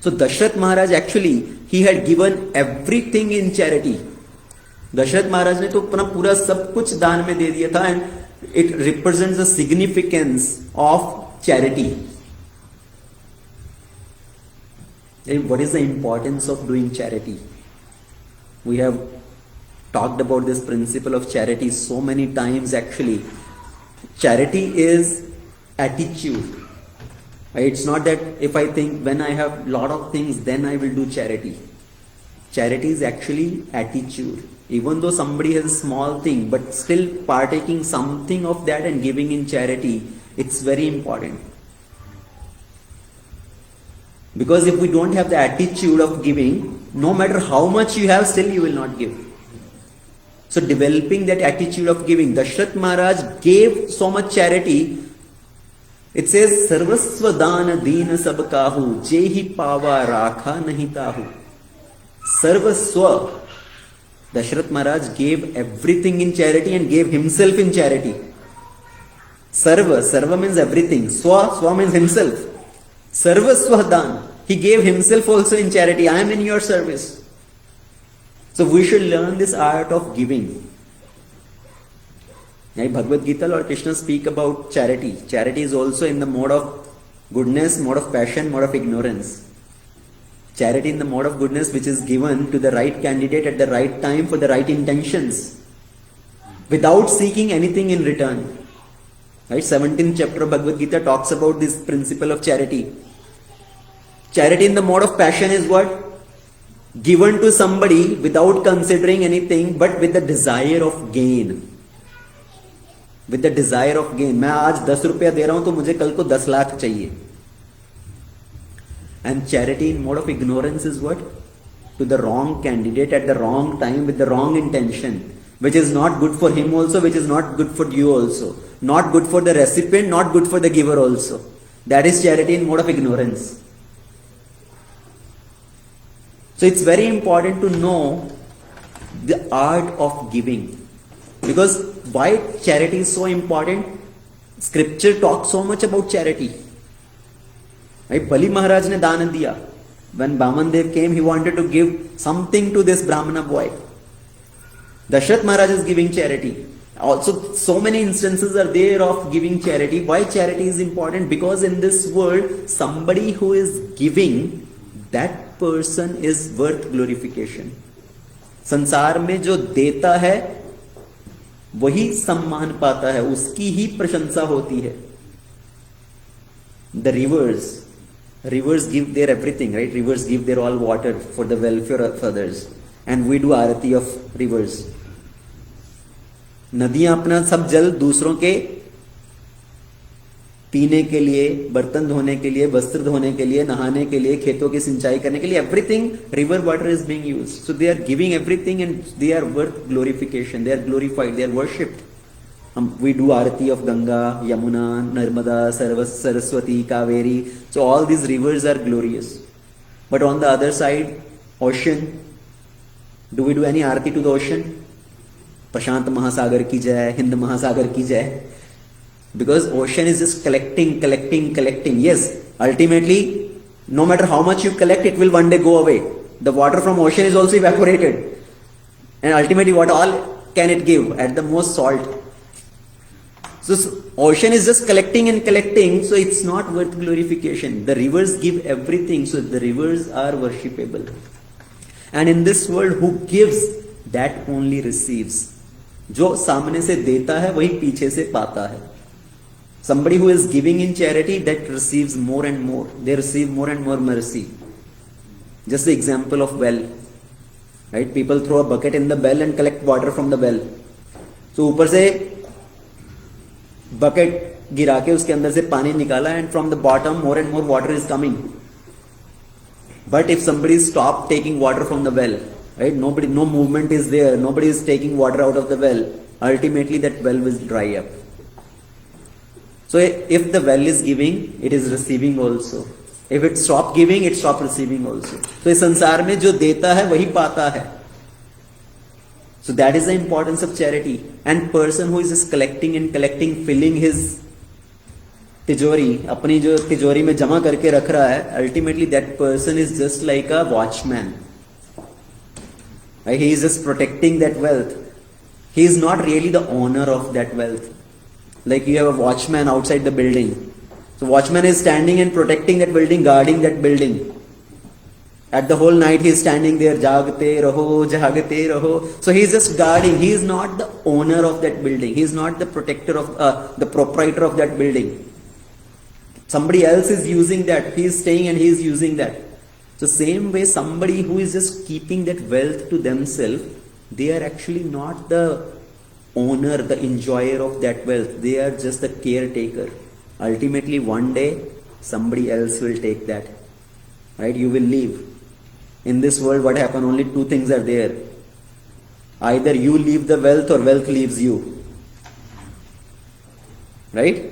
So Dashrath Maharaj actually, he had given everything in charity. Dashrath Maharaj ने तो अपना पूरा सब कुछ दान में दे दिया था, and it represents the significance of charity. And what is the importance of doing charity? We have talked about this principle of charity so many times actually. Charity is attitude. It's not that if I think when I have lot of things then I will do charity. Charity is actually attitude. Even though somebody has a small thing, but still partaking something of that and giving in charity, it's very important. Because if we don't have the attitude of giving, no matter how much you have, still you will not give. So developing that attitude of giving, Dashrath Maharaj gave so much charity. It says, Sarvasva dana deen sab kahu, jehi pawa rakha nahi tahu. Sarvasva. Dashrath Maharaj gave everything in charity and gave himself in charity. Sarva means everything. Swa means himself. Sarvasva dan. He gave himself also in charity. I am in your service. So we should learn this art of giving. Bhagavad Gita, Lord Krishna speak about charity. Charity is also in the mode of goodness, mode of passion, mode of ignorance. Charity in the mode of goodness which is given to the right candidate at the right time for the right intentions, without seeking anything in return. Right? 17th chapter of Bhagavad Gita talks about this principle of charity. Charity in the mode of passion is what? Given to somebody without considering anything but with the desire of gain. with the desire of gain. मैं आज 10 रुपया दे रहा हूं तो मुझे कल को 10 लाख चाहिए. And charity in mode of ignorance is what? To the wrong candidate at the wrong time with the wrong intention, which is not good for him also, which is not good for you also, not good for the recipient, not good for the giver also. That is charity in mode of ignorance. So it's very important to know the art of giving. Because why charity is so important? Scripture talks so much about charity. Right? Bali Maharaj ne दान दिया. When Bamandev came, he wanted to give something to this Brahmana boy. Dashrath Maharaj is giving charity. Also, so many instances are there of giving charity. Why charity is important? Because in this world, somebody who is giving, that person is worth glorification. संसार में जो देता है वही सम्मान पाता है, उसकी ही प्रशंसा होती है. The rivers give their everything, right? Rivers give their all water for the welfare of others, and we do Aarti of rivers. नदियां अपना सब जल दूसरों के पीने के लिए, बर्तन धोने के लिए, वस्त्र धोने के लिए, नहाने के लिए, खेतों की सिंचाई करने के लिए, everything river water is being used. So they are giving everything and they are worth glorification. They are glorified. They are worshipped. We do arati of Ganga, Yamuna, Narmada, Saraswati, Kaveri. So all these rivers are glorious. But on the other side, ocean. Do we do any arati to the ocean? Prashant Mahasagar ki jai, Hind Mahasagar ki jai. Because ocean is just collecting. Yes, ultimately, no matter how much you collect, it will one day go away. The water from ocean is also evaporated. And ultimately, what all can it give? At the most, salt. So ocean is just collecting, so it's not worth glorification. The rivers give everything, so the rivers are worshipable. And in this world, who gives, that only receives. जो सामने से देता है वही पीछे से पाता है. Somebody who is giving in charity, that receives more and more. They receive more and more mercy. Just the example of well. Right? People throw a bucket in the well and collect water from the well. So ऊपर से bucket गिरा के उसके अंदर से पानी निकाला, and from the bottom more and more water is coming. But if somebody stopped taking water from the well, right? No movement is there. Nobody is taking water out of the well. Ultimately, that well will dry up. So if the well is giving, it is receiving also. If it stop giving, it stop receiving also. So इस संसार में जो देता है वही पाता है. So that is the importance of charity. And person who is just collecting, filling his तिजोरी, अपनी जो तिजोरी में जमा करके रख रहा है, ultimately that person is just like a watchman. He is just protecting that wealth. He is not really the owner of that wealth. Like you have a watchman outside the building. So watchman is standing and protecting that building, guarding that building. At the whole night he is standing there, jagte raho. So he is just guarding. He is not the owner of that building. He is not the protector of, the proprietor of that building. Somebody else is using that. He is staying and he is using that. So same way, somebody who is just keeping that wealth to themselves, they are actually not the owner, the enjoyer of that wealth. They are just the caretaker. Ultimately, one day, somebody else will take that. Right? You will leave. In this world, what happens? Only two things are there. Either you leave the wealth or wealth leaves you. Right?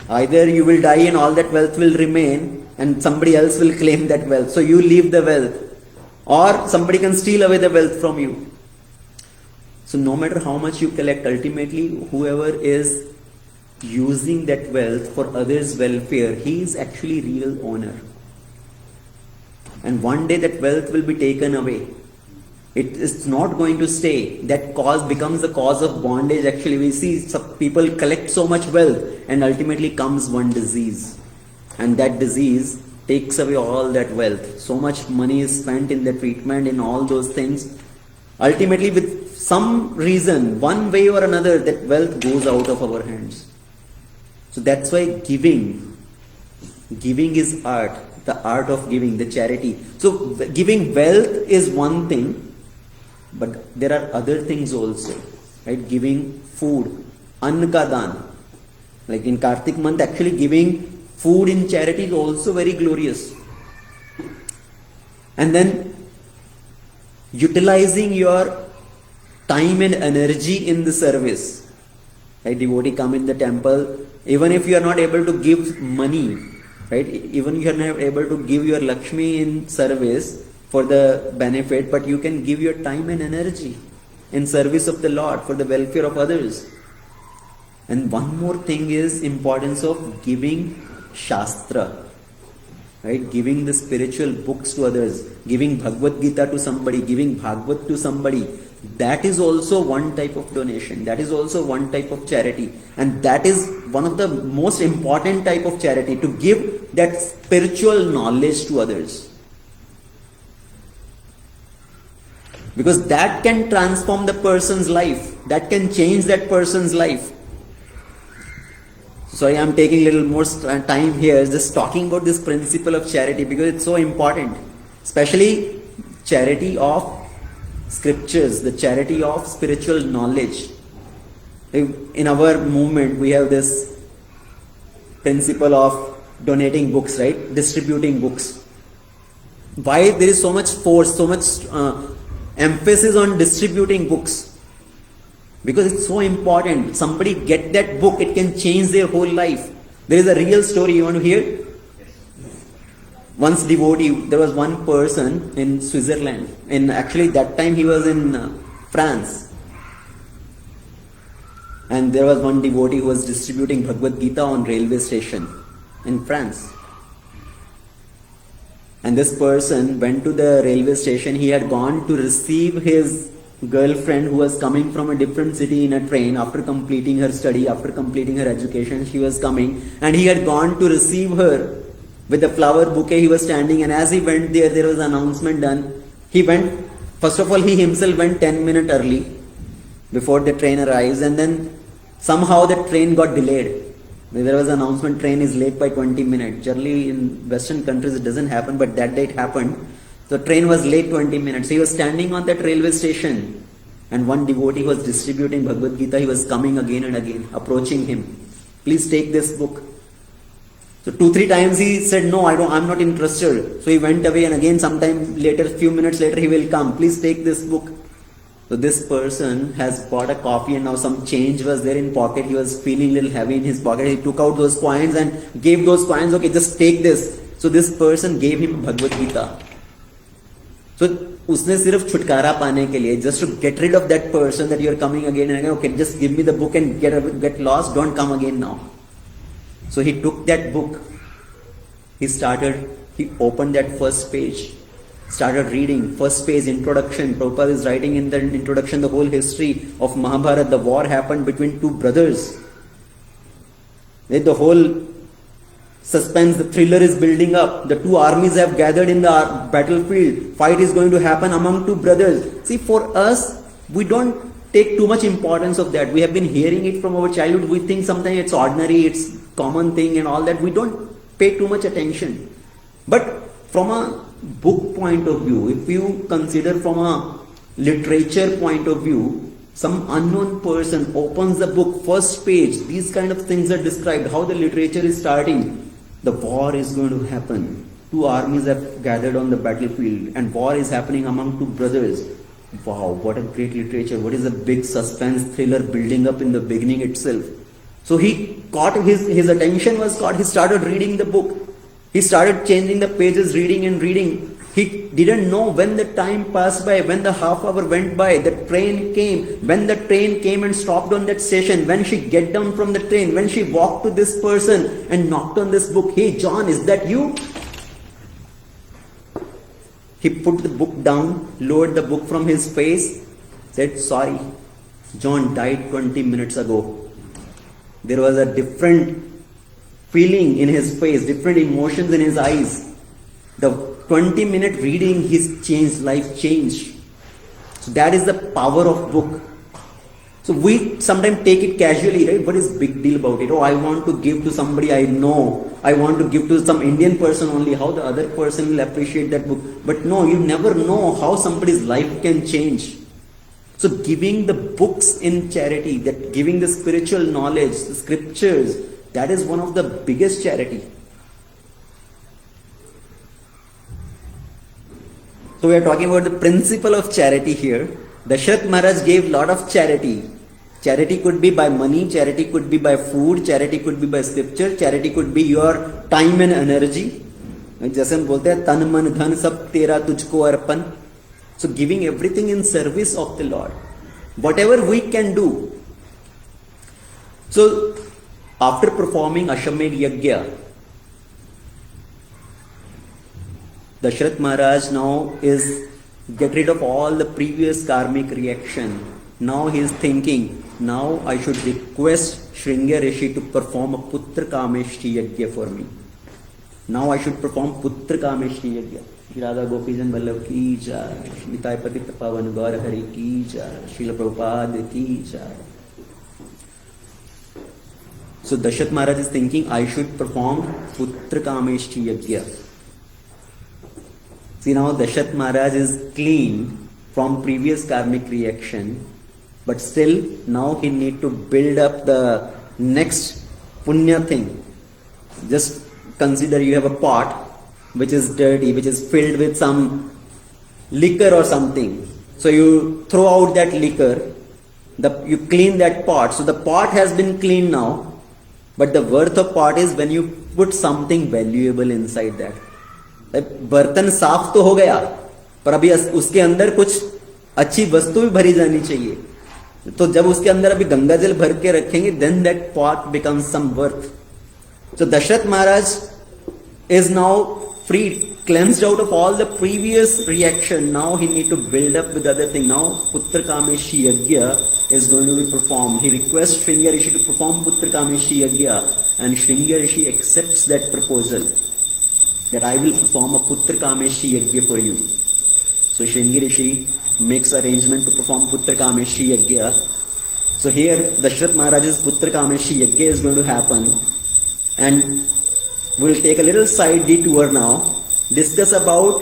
Either you will die and all that wealth will remain and somebody else will claim that wealth. So you leave the wealth. Or somebody can steal away the wealth from you. So no matter how much you collect, ultimately whoever is using that wealth for others' welfare, he is actually real owner. And one day that wealth will be taken away. It is not going to stay. That cause becomes the cause of bondage. Actually, we see some people collect so much wealth and ultimately comes one disease. And that disease takes away all that wealth. So much money is spent in the treatment, in all those things. Ultimately, with some reason, one way or another, that wealth goes out of our hands. So that's why giving is art. The art of giving, the charity. So giving wealth is one thing, but there are other things also, right? Giving food, Anna ka daan. Like in Kartik month, actually giving food in charity is also very glorious. And then utilizing your time and energy in the service. Right? Devotee come in the temple, even if you are not able to give money, right? Even you are not able to give your Lakshmi in service for the benefit, but you can give your time and energy in service of the Lord for the welfare of others. And one more thing is importance of giving Shastra, right? Giving the spiritual books to others, giving Bhagavad Gita to somebody, giving Bhagavad to somebody. That is also one type of donation. That is also one type of charity. And that is one of the most important type of charity, to give that spiritual knowledge to others. Because that can transform the person's life. That can change that person's life. Sorry, I'm taking a little more time here just talking about this principle of charity because it's so important. Especially charity of scriptures, the charity of spiritual knowledge. In our movement, we have this principle of donating books, right? Distributing books. Why there is so much force, so much emphasis on distributing books? Because it's so important. Somebody get that book, it can change their whole life. There is a real story, you want to hear? Once devotee, there was one person in Switzerland. Actually that time he was in France. And there was one devotee who was distributing Bhagavad Gita on railway station in France. And this person went to the railway station. He had gone to receive his girlfriend who was coming from a different city in a train after completing her study, after completing her education. She was coming and he had gone to receive her with a flower bouquet. He was standing, and as he went there was an announcement done. He went, first of all, he himself went 10 minutes early before the train arrives, and then somehow the train got delayed. There was an announcement, train is late by 20 minutes. Generally in Western countries it doesn't happen, but that day it happened. The train was late 20 minutes. He was standing on that railway station, and one devotee was distributing Bhagavad Gita. He was coming again and again, approaching him. Please take this book. So 2-3 times he said, no, I'm not interested. So he went away, and again sometime later, few minutes later, he will come. Please take this book. So this person has bought a copy, and now some change was there in pocket. He was feeling a little heavy in his pocket. He took out those coins and gave those coins. Okay, just take this. So this person gave him Bhagavad Gita. So उसने सिर्फ छुटकारा पाने के लिए, just to get rid of that person that you are coming again and again, okay, just give me the book and get lost, don't come again now. So he took that book, he opened that first page, started reading, first page, introduction. Prabhupada is writing in the introduction the whole history of Mahabharata. The war happened between two brothers. The whole suspense, the thriller is building up. The two armies have gathered in the battlefield. Fight is going to happen among two brothers. See, for us, we don't take too much importance of that. We have been hearing it from our childhood. We think sometimes it's ordinary, it's common thing and all that. We don't pay too much attention. But from a book point of view, if you consider from a literature point of view, some unknown person opens the book, first page, these kind of things are described, how the literature is starting. The war is going to happen. Two armies have gathered on the battlefield and war is happening among two brothers. Wow, what a great literature. What is a big suspense thriller building up in the beginning itself. So he caught, his attention was caught. He started reading the book. He started changing the pages, reading and reading. He didn't know when the time passed by, when the half hour went by, the train came. When the train came and stopped on that station, when she get down from the train, when she walked to this person and knocked on this book, hey John, is that you? He put the book down, lowered the book from his face, said, sorry, John died 20 minutes ago. There was a different feeling in his face, different emotions in his eyes. The 20-minute reading, his changed, life changed. So that is the power of book. So we sometimes take it casually, right? What is big deal about it? Oh, I want to give to somebody I know. I want to give to some Indian person only. How the other person will appreciate that book. But no, you never know how somebody's life can change. So giving the books in charity, that giving the spiritual knowledge, the scriptures, that is one of the biggest charity. So we are talking about the principle of charity here. Dashrath Maharaj gave lot of charity. Charity could be by money, charity could be by food, charity could be by scripture, charity could be your time and energy. जैसे हम बोलते हैं तन मन धन सब तेरा तुझको अर्पण. So giving everything in service of the Lord, whatever we can do. So after performing Ashwamedh Yajna, Dashrath Maharaj now is get rid of all the previous karmic reaction. Now he is thinking, now I should request Shringa Rishi to perform a Putra Kameshti Yajna for me. Now I should perform Putra Kameshti Yajna. Radha Gopijan Vallabh ki jai, Nitai Patita Pavan Gaur Hari ki jai, Srila Prabhupada ki jai. So Dashrath Maharaj is thinking, I should perform Putra Kameshti Yajna. See, now Dashrath Maharaj is clean from previous karmic reaction, but still now he need to build up the next punya thing. Just consider you have a pot which is dirty, which is filled with some liquor or something. So you throw out that liquor, you clean that pot. So the pot has been cleaned now, but the worth of pot is when you put something valuable inside that. बर्तन साफ तो हो गया, पर अभी उसके अंदर कुछ अच्छी वस्तु भी भरी जानी चाहिए. तो जब उसके अंदर अभी गंगा जल भर के रखेंगे, then that pot becomes some worth. So Dashrath Maharaj is now freed, cleansed out of all the previous reaction. Now he need to build up with other thing. Now Putra Kameshi Yajna is going to be performed. He requests Shringa Rishi to perform Putra Kameshi Yajna, and Shringa Rishi accepts that proposal, that I will perform a Putra Kameshi Yajna for you. So Shringa Rishi makes arrangement to perform Putra Kameshi Yajna. So here Dashrath Maharaj's Putra Kameshi Yajna is going to happen, and we'll take a little side detour now, discuss about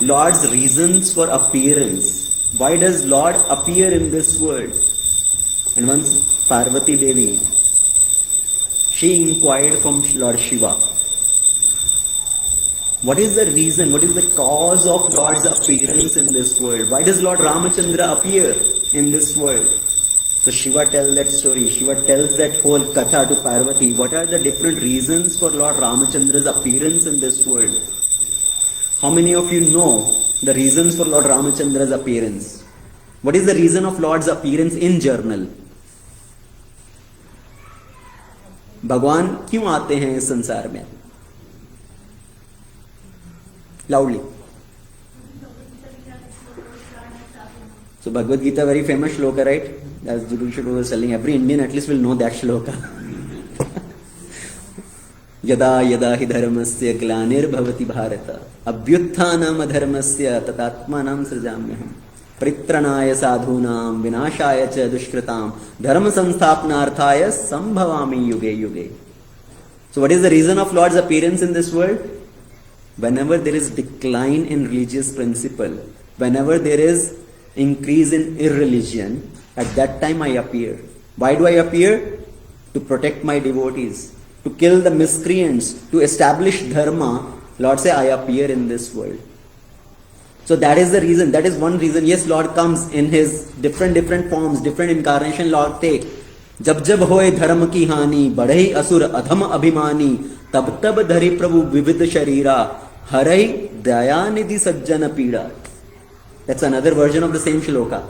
Lord's reasons for appearance. Why does Lord appear in this world? And once Parvati Devi, she inquired from Lord Shiva, what is the reason, what is the cause of Lord's appearance in this world? Why does Lord Ramachandra appear in this world? So Shiva tells that story. Shiva tells that whole katha to Parvati. What are the different reasons for Lord Ramachandra's appearance in this world? How many of you know the reasons for Lord Ramachandra's appearance? What is the reason of Lord's appearance in journal? भगवान क्यों आते हैं इस संसार में? Loudly. So Bhagavad Gita, very famous shloka, right? As Judushit was telling, every Indian at least will know that shloka. Yada yada hi dharmasya glanir bhavati bharata abhyutthanam adharmasya tatatmanam srijamyaham pritranaya sadhunam vinashaya cha dushkritam dharma sanstapnarthaya sambhavami yuge yuge. So what is the reason of Lord's appearance in this world? Whenever there is decline in religious principle, whenever there is increase in irreligion, at that time I appear. Why do I appear? To protect my devotees, to kill the miscreants, to establish dharma. Lord say, I appear in this world. So that is the reason, that is one reason. Yes, Lord comes in his different forms, different incarnation Lord take. जब जब होए धर्म की हानि, बढ़ई असुर अधम अभिमानी, तब तब धरि प्रभु विविध शरीरा, हरई दयानिधि सज्जन पीड़ा. That's another version of the same shloka.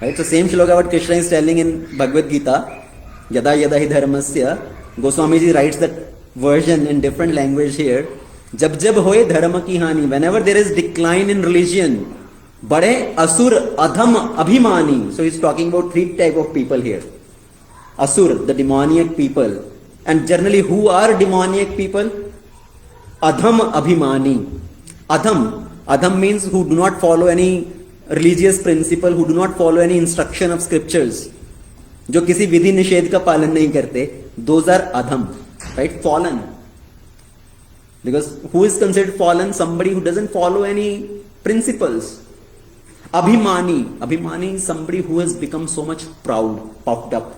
Right? So same shloka what Krishna is telling in Bhagavad Gita, Yada Yada Hi Dharmasya. Goswami ji writes that version in different language here. Jab jab hoye dharma ki hani, whenever there is decline in religion, bade asur adham abhimani. So he's talking about three type of people here. Asur, the demoniac people. And generally who are demoniac people? Adham abhimani. Adham means who do not follow any religious principle, who do not follow any instruction of scriptures. जो किसी विधि निषेध का पालन नहीं करते, those are adham, right? Fallen. Because who is considered fallen? Somebody who doesn't follow any principles. Abhimani is somebody who has become so much proud, puffed up.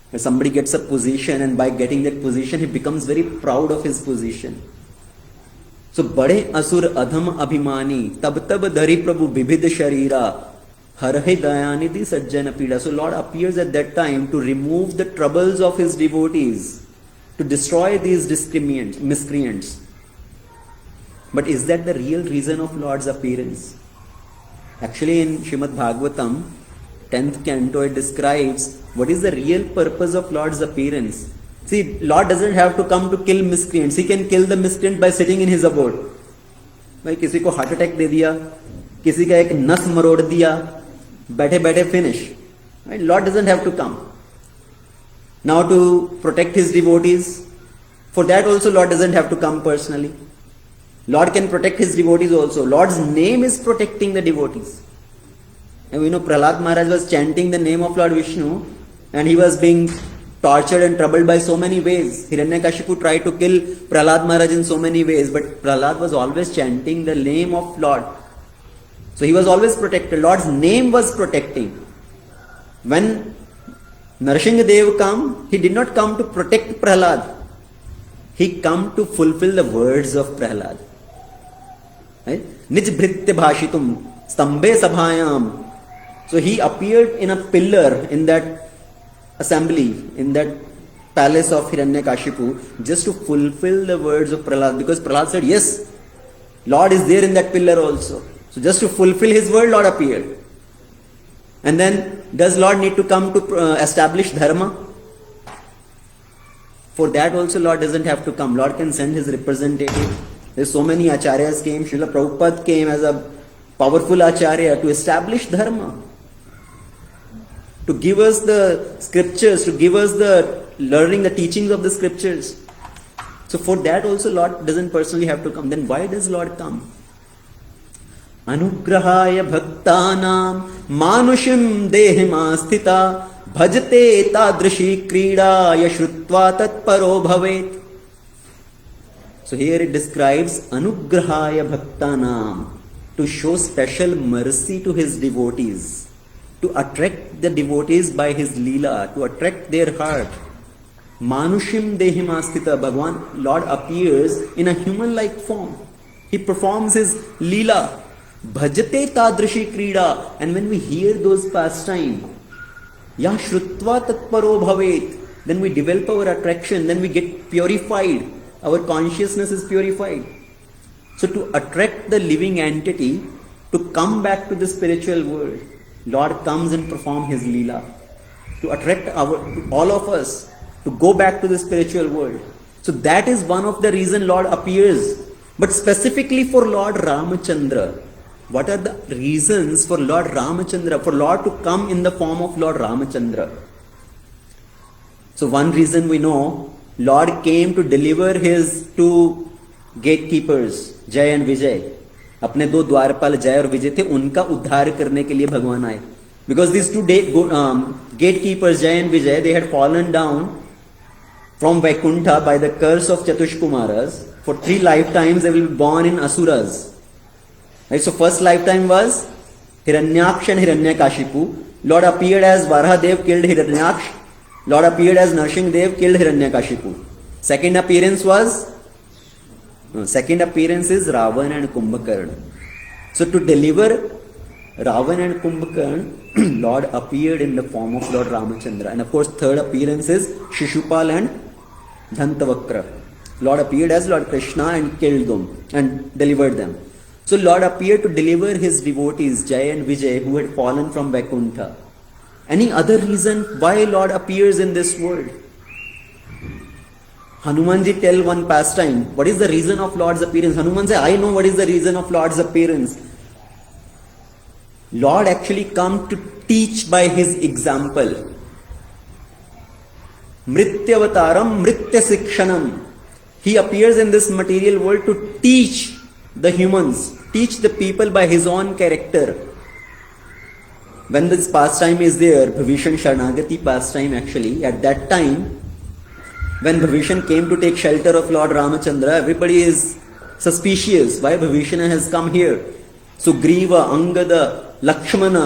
When somebody gets a position and by getting that position, he becomes very proud of his position. So, bade asur adham abhimani, tab dhari prabhu bibhid sharira, harhe dayanidhi sajjana pida. So, Lord appears at that time to remove the troubles of his devotees, to destroy these miscreants. But is that the real reason of Lord's appearance? Actually, in Srimad Bhagavatam, 10th canto, it describes what is the real purpose of Lord's appearance. See, Lord doesn't have to come to kill miscreants. He can kill the miscreant by sitting in his abode. भाई किसी को heart attack दे दिया, किसी का एक नस मरोड़ दिया, बैठे बैठे finish. Right? Lord doesn't have to come. Now to protect his devotees, for that also Lord doesn't have to come personally. Lord can protect his devotees also. Lord's name is protecting the devotees. And we know Prahlad Maharaj was chanting the name of Lord Vishnu and he was being tortured and troubled by so many ways. Hiranyakashipu tried to kill Prahlad Maharaj in so many ways, but Prahlad was always chanting the name of Lord. So he was always protected. Lord's name was protecting. When Narsingadev came, he did not come to protect Prahlad. He come to fulfill the words of Prahlad. Right? Nij bhritya bhashitum stambhe sabhayam. So he appeared in a pillar in that assembly, in that palace of Hiranyakashipu, just to fulfill the words of Prahlad. Because Prahlad said, yes, Lord is there in that pillar also. So just to fulfill his word, Lord appeared. And then, does Lord need to come to establish dharma? For that also Lord doesn't have to come. Lord can send his representative. There's so many acharyas came. Srila Prabhupada came as a powerful acharya to establish dharma, to give us the scriptures, to give us the learning, the teachings of the scriptures. So for that also Lord doesn't personally have to come. Then why does Lord come? Anugrahaya bhaktanam manushim dehimastita bhajate tadrishi krida yashrutva tatparo bhavet. So here it describes anugrahaya bhaktanam, to show special mercy to his devotees, to attract the devotees by his leela, to attract their heart. Manushim dehimastita, Bhagavan, Lord appears in a human-like form. He performs his leela. Bhajate tadrishi krida. And when we hear those pastimes, ya shrutva tatparo bhavet, then we develop our attraction, then we get purified. Our consciousness is purified. So to attract the living entity to come back to the spiritual world, Lord comes and performs his leela. To attract all of us to go back to the spiritual world. So that is one of the reasons Lord appears. But specifically for Lord Ramachandra, what are the reasons for Lord Ramachandra, for Lord to come in the form of Lord Ramachandra? So one reason we know, Lord came to deliver his two gatekeepers, Jay and Vijay. अपने दो द्वारपाल जय और विजय थे, उनका उद्धार करने के लिए भगवान आए. Because these two gatekeepers, Jay and Vijay, they had fallen down from Vaikuntha by the curse of Chatushkumaras. For 3 lifetimes they will be born in Asuras. Right? So first lifetime was Hiranyaksha and Hiranyakashipu. Lord appeared as Varahadev, killed Hiranyaksha. Lord appeared as Narsingadev, killed Hiranyakashipu. Second appearance is Ravan and Kumbhakarna. So to deliver Ravan and Kumbhakarna, Lord appeared in the form of Lord Ramachandra. And of course, third appearance is Shishupal and Dhantavakra. Lord appeared as Lord Krishna and killed them and delivered them. So Lord appeared to deliver his devotees, Jay and Vijay, who had fallen from Vaikuntha. Any other reason why Lord appears in this world? Hanumanji tell one pastime. What is the reason of Lord's appearance? Hanuman say, I know what is the reason of Lord's appearance. Lord actually come to teach by his example. Mrityavataram Mritya Sikshanam. He appears in this material world to teach the humans, teach the people by his own character. When this pastime is there, Bhavishan Sharanagati pastime actually, at that time, when Bhavishan came to take shelter of Lord Ramachandra, everybody is suspicious. Why Bhavishana has come here? Sugriva, Angada, Lakshmana,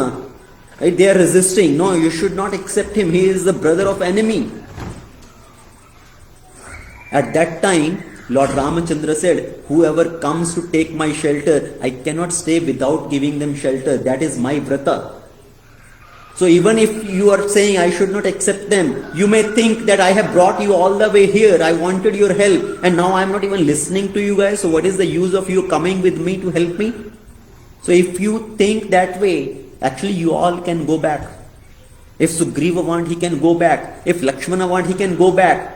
right? They are resisting. No, you should not accept him. He is the brother of enemy. At that time, Lord Ramachandra said, whoever comes to take my shelter, I cannot stay without giving them shelter. That is my vrata. So even if you are saying I should not accept them, you may think that I have brought you all the way here. I wanted your help and now I am not even listening to you guys. So what is the use of you coming with me to help me? So if you think that way, actually you all can go back. If Sugriva want, he can go back. If Lakshmana want, he can go back.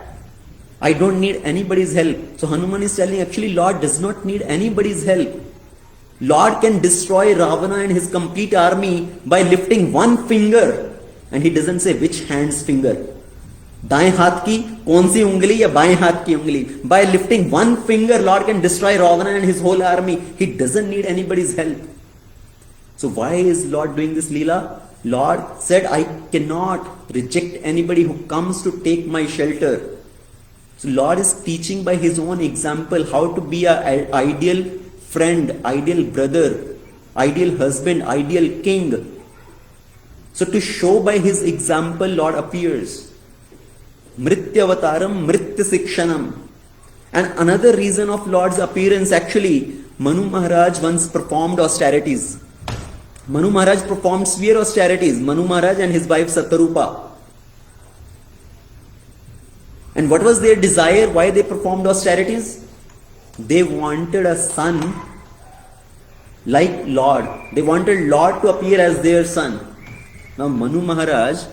I don't need anybody's help. So Hanuman is telling actually Lord does not need anybody's help. Lord can destroy Ravana and his complete army by lifting one finger. And he doesn't say which hand's finger. दाएं हाथ की कौन सी उंगली या बाएं हाथ की उंगली. By lifting one finger, Lord can destroy Ravana and his whole army. He doesn't need anybody's help. So why is Lord doing this Leela? Lord said, I cannot reject anybody who comes to take my shelter. So Lord is teaching by his own example how to be an ideal friend, ideal brother, ideal husband, ideal king. So to show by his example, Lord appears. Mrityavataram, Mritya Sikshanam. And another reason of Lord's appearance, actually, Manu Maharaj once performed austerities. Manu Maharaj performed severe austerities. Manu Maharaj and his wife Satarupa. And what was their desire? Why they performed austerities? They wanted a son like Lord. They wanted Lord to appear as their son. Now Manu Maharaj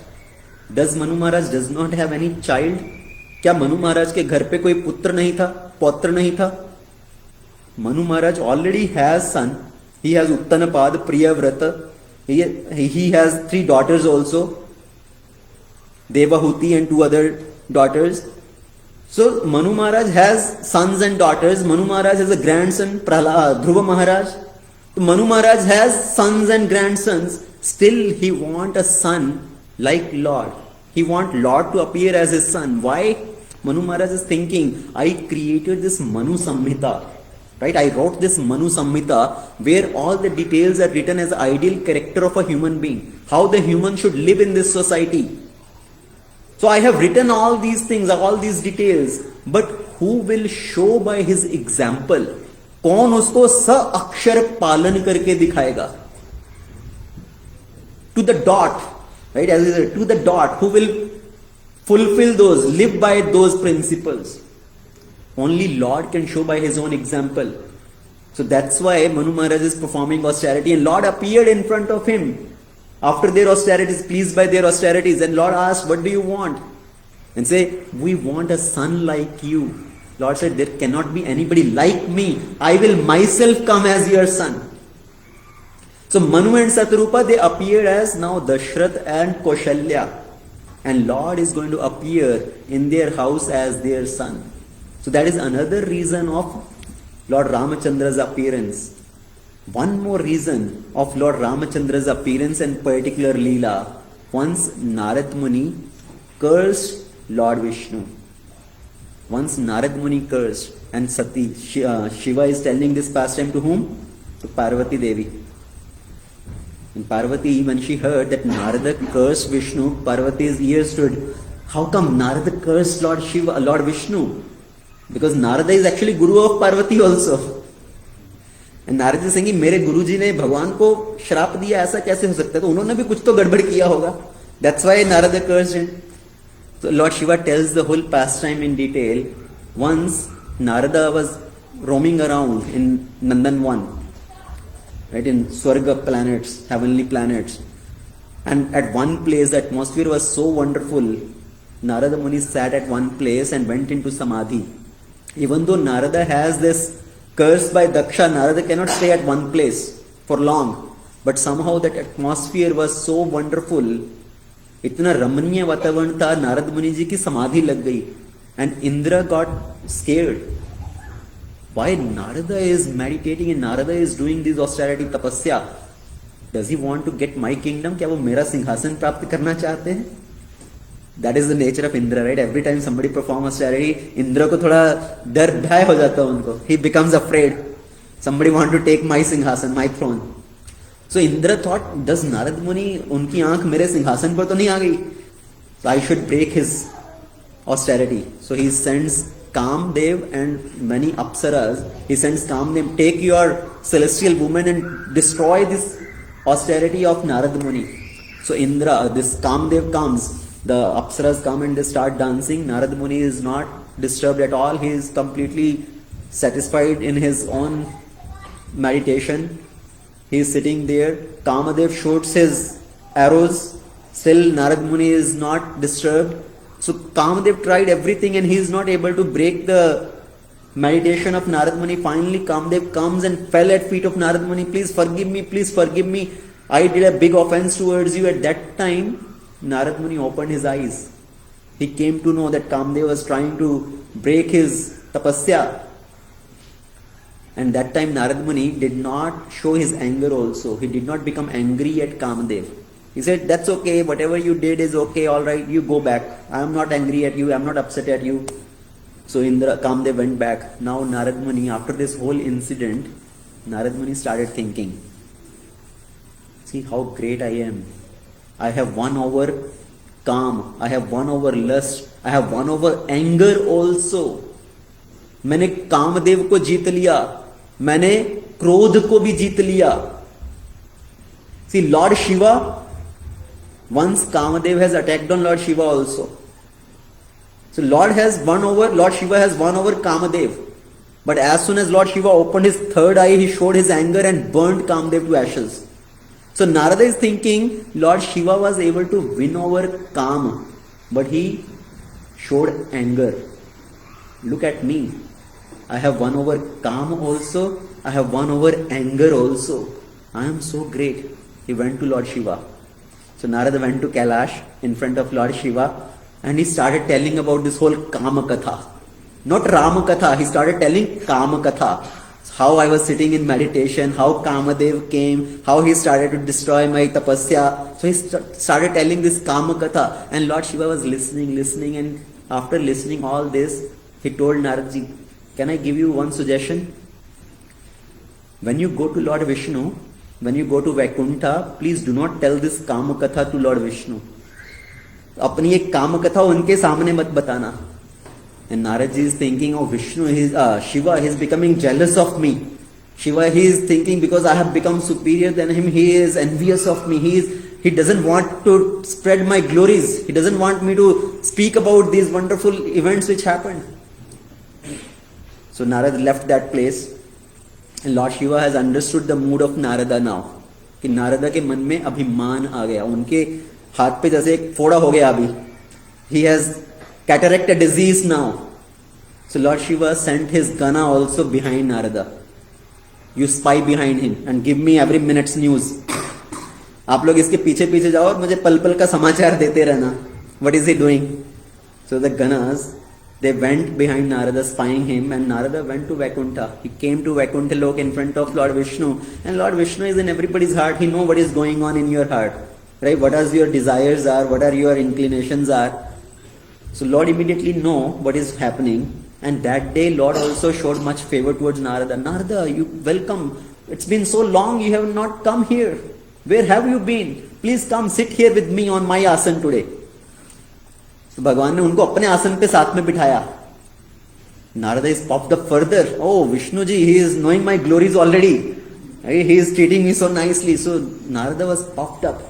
does not have any child? क्या मनु महाराज के घर पे कोई पुत्र नहीं था, पौत्र नहीं था? Manu Maharaj already has son. He has Uttanapad, Priyavrata. He has 3 daughters also. Devahuti and 2 other daughters. So Manu Maharaj has sons and daughters. Manu Maharaj has a grandson, Dhruva Maharaj. So Manu Maharaj has sons and grandsons. Still he wants a son like Lord. He wants Lord to appear as his son. Why? Manu Maharaj is thinking, I created this Manu Samhita. Right? I wrote this Manu Samhita where all the details are written as the ideal character of a human being. How the human should live in this society. So I have written all these things, all these details. But who will show by his example? कौन उसको स-अक्षर पालन करके दिखाएगा? To the dot. Right? As I said, to the dot. Who will fulfill those, live by those principles? Only Lord can show by his own example. So that's why Manu Maharaj is performing austerity and Lord appeared in front of him after their austerities, pleased by their austerities, and Lord asked, what do you want? And say, we want a son like you. Lord said, there cannot be anybody like me. I will myself come as your son. So Manu and Satarupa, they appeared as now Dashrath and Kaushalya. And Lord is going to appear in their house as their son. So that is another reason of Lord Ramachandra's appearance. One more reason of Lord Ramachandra's appearance and particular Leela. Once Narad Muni cursed Lord Vishnu. Once Narad Muni cursed and Sati, Shiva is telling this pastime to whom? To Parvati Devi. And Parvati, when she heard that Narada cursed Vishnu, Parvati's ears stood. How come Narada cursed Lord Shiva, Lord Vishnu? Because Narada is actually Guru of Parvati also. And Narada is saying, मेरे गुरुजी ने भगवान को श्राप दिया, ऐसा कैसे हो सकता है? तो उन्होंने भी कुछ तो गड़बड़ किया होगा. That's why Narada cursed him. So Lord Shiva tells the whole pastime in detail. Once Narada was roaming around in Nandanvan, right, in Swarga planets, heavenly planets. And at one place, the atmosphere was so wonderful. Narada Muni sat at one place and went into Samadhi. Even though Narada has this curse by Daksha, Narada cannot stay at one place for long. But somehow that atmosphere was so wonderful. इतना रमणीय वातावरण था, नारद मुनि जी की समाधि लग गई. And Indra got scared. Why Narada is meditating and Narada is doing this austerity tapasya? Does he want to get my kingdom? क्या वो मेरा सिंहासन प्राप्त करना चाहते हैं? That is the nature of Indra, right? Every time somebody performs austerity, Indra को थोड़ा डर भय हो जाता है उनको. He becomes afraid. Somebody want to take my singhasan, my throne. So Indra thought, does Narad Muni, उनकी आंख मेरे सिंहासन पर तो नहीं आ गई? So I should break his austerity. So he sends Kamdev and many apsaras. He sends Kamdev, take your celestial woman and destroy this austerity of Narad Muni. So Indra, this Kamdev comes, the apsaras come and they start dancing. Narad Muni is not disturbed at all. He is completely satisfied in his own meditation. He is sitting there. Kamadev shoots his arrows. Still Narad Muni is not disturbed. So Kamadev tried everything and he is not able to break the meditation of Narad Muni. Finally Kamadev comes and fell at feet of Narad Muni. Please forgive me, please forgive me. I did a big offense towards you. At that time, Narad Muni opened his eyes. He came to know that Kamadev was trying to break his tapasya. And that time Narad Muni did not show his anger also. He did not become angry at Kamadev. He said, that's okay, whatever you did is okay, alright, you go back. I am not angry at you, I am not upset at you. So Kamadev went back. Now Narad Muni, after this whole incident, Narad Muni started thinking, see how great I am. I have won over काम, I have won over lust, I have won over anger also. मैंने कामदेव को जीत लिया, मैंने क्रोध को भी जीत लिया. See, Lord Shiva, once Kamadev has attacked on Lord Shiva also. So Lord Shiva has won over Kamadev. But as soon as Lord Shiva opened his third eye, he showed his anger and burnt Kamadev to ashes. So Narada is thinking, Lord Shiva was able to win over Kama, but he showed anger. Look at me. I have won over Kama also. I have won over anger also. I am so great. He went to Lord Shiva. So Narada went to Kailash in front of Lord Shiva and he started telling about this whole Kama Katha. Not Rama Katha. He started telling Kama Katha. How I was sitting in meditation, how Kamadev came, how he started to destroy my tapasya. So he started telling this Kama Katha and Lord Shiva was listening, and after listening all this, he told Naradji, can I give you one suggestion? When you go to Lord Vishnu, when you go to Vaikuntha, please do not tell this Kama Katha to Lord Vishnu. अपनी एक काम कथा उनके सामने मत बताना. And Naradji is thinking, oh Vishnu, Shiva, he is becoming jealous of me. Shiva, he is thinking because I have become superior than him, he is envious of me. He doesn't want to spread my glories. He doesn't want me to speak about these wonderful events which happened. So Narada left that place. And Lord Shiva has understood the mood of Narada now. कि नारदा के मन में अभिमान आ गया, उनके हाथ पे जैसे एक फोड़ा हो गया अभी. He has cataract disease now. So Lord Shiva sent his Gana also behind Narada. You spy behind him and give me every minute's news. आप लोग इसके पीछे पीछे जाओ और मुझे पल पल का समाचार देते रहना. What is he doing? So the Ganas, they went behind Narada spying him, and Narada went to Vaikuntha. He came to Vaikuntha Lok in front of Lord Vishnu, and Lord Vishnu is in everybody's heart. He knows what is going on in your heart, right? What are your desires are, what are your inclinations are. So Lord immediately know what is happening, and that day Lord also showed much favor towards Narada. Narada, you welcome. It's been so long you have not come here. Where have you been? Please come sit here with me on my asan today. तो भगवान ने उनको अपने आसन पे साथ में बिठाया. Narada is popped up further. Oh, Vishnu ji, he is knowing my glories already. He is treating me so nicely. So Narada was puffed up.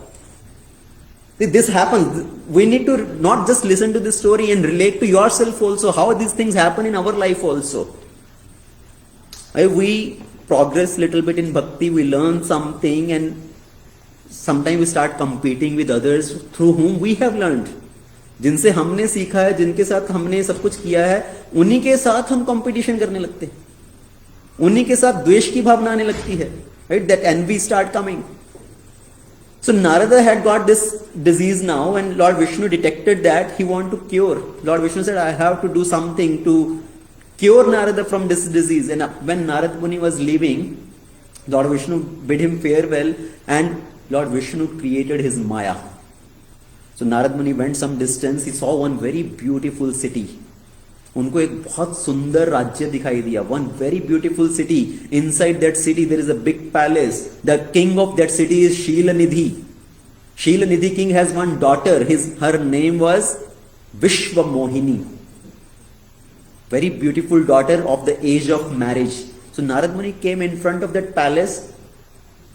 See, this happens. We need to not just listen to this story and relate to yourself also, how these things happen in our life also. We progress little bit in bhakti, we learn something, and sometimes we start competing with others through whom we have learned. जिनसे हमने सीखा है, जिनके साथ हमने सब कुछ किया है, उन्हीं के साथ हम कंपटीशन करने लगते हैं. उन्हीं के साथ द्वेष की भावना आने लगती है. Right? That envy start coming. So Narada had got this disease now, and Lord Vishnu detected that he wanted to cure. Lord Vishnu said, I have to do something to cure Narada from this disease. And when Narada Muni was leaving, Lord Vishnu bid him farewell, and Lord Vishnu created his Maya. So Narada Muni went some distance, he saw one very beautiful city. उनको एक बहुत सुंदर राज्य दिखाई दिया, one very beautiful city. Inside that city there is a big palace. The king of that city is Shilanidhi. Shilanidhi king has one daughter. Her name was Vishwamohini. Very beautiful daughter of the age of marriage. So Narad Muni came in front of that palace.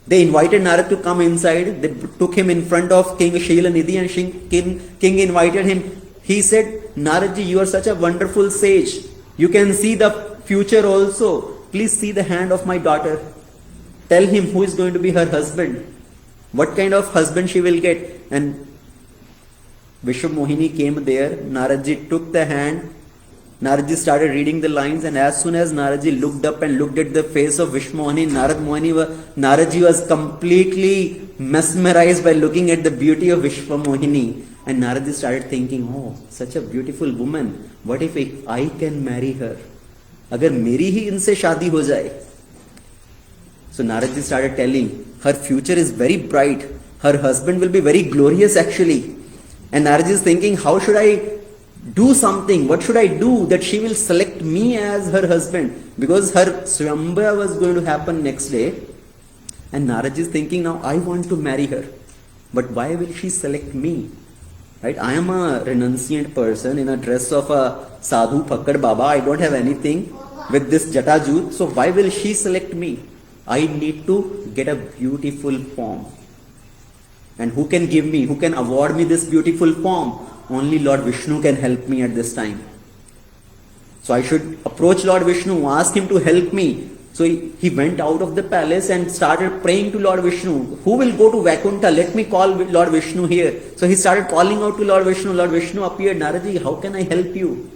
They invited Narad to come inside. They took him in front of King Shilanidhi, and king invited him. He said, Naradji, you are such a wonderful sage. You can see the future also. Please see the hand of my daughter. Tell him who is going to be her husband. What kind of husband she will get. And Vishwamohini came there. Naradji took the hand. Naradji started reading the lines, and as soon as Naradji looked up and looked at the face of Vishwamohini, Naradji was completely mesmerized by looking at the beauty of Vishwamohini. And Naradji started thinking, oh, such a beautiful woman. What if I can marry her? अगर मेरी ही इनसे शादी हो जाए. So Naradji started telling, her future is very bright. Her husband will be very glorious actually. And Naradji is thinking, how should I do something? What should I do that she will select me as her husband? Because her Swayambara was going to happen next day. And Naradji is thinking, now I want to marry her. But why will she select me? Right? I am a renunciant person in a dress of a sadhu Pakkad Baba. I don't have anything with this Jatajut. So why will she select me? I need to get a beautiful form. And who can give me, who can award me this beautiful form? Only Lord Vishnu can help me at this time. So I should approach Lord Vishnu, ask him to help me. So he went out of the palace and started praying to Lord Vishnu. Who will go to Vaikuntha? Let me call Lord Vishnu here. So he started calling out to Lord Vishnu. Lord Vishnu appeared. Naradji, how can I help you?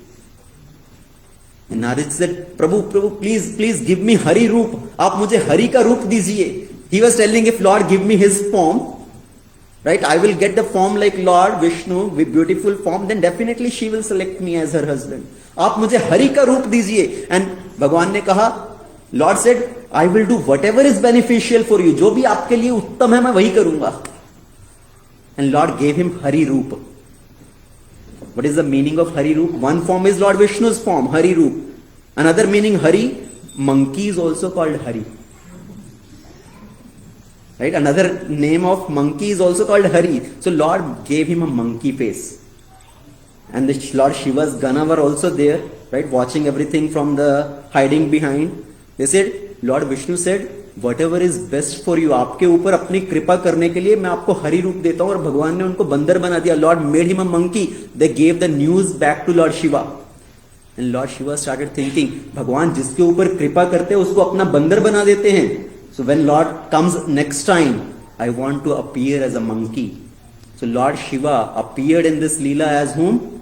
And Narad said, Prabhu, please give me Hari Roop. आप मुझे हरि का रूप दीजिए. He was telling, if Lord give me his form, right, I will get the form like Lord Vishnu with beautiful form, then definitely she will select me as her husband. आप मुझे हरि का रूप दीजिए. And भगवान ने कहा, Lord said, I will do whatever is beneficial for you. जो भी आपके लिए उत्तम है मैं वही करूंगा. And Lord gave him Hari Roop. What is the meaning of Hari Roop? One form is Lord Vishnu's form, Hari Roop. Another meaning Hari, monkey is also called Hari. Right? Another name of monkey is also called Hari. So Lord gave him a monkey face. And the Lord Shiva's Gana were also there, right? Watching everything from the hiding behind. They said, Lord Vishnu said, whatever is best for you. आपके ऊपर अपनी कृपा करने के लिए मैं आपको हरि रूप देता हूँ. और भगवान ने उनको बंदर बना दिया. Lord made him a monkey. They gave the news back to Lord Shiva. And Lord Shiva started thinking, भगवान जिसके ऊपर कृपा करते हैं उसको अपना बंदर बना देते हैं. So when Lord comes next time, I want to appear as a monkey. So Lord Shiva appeared in this Leela as whom?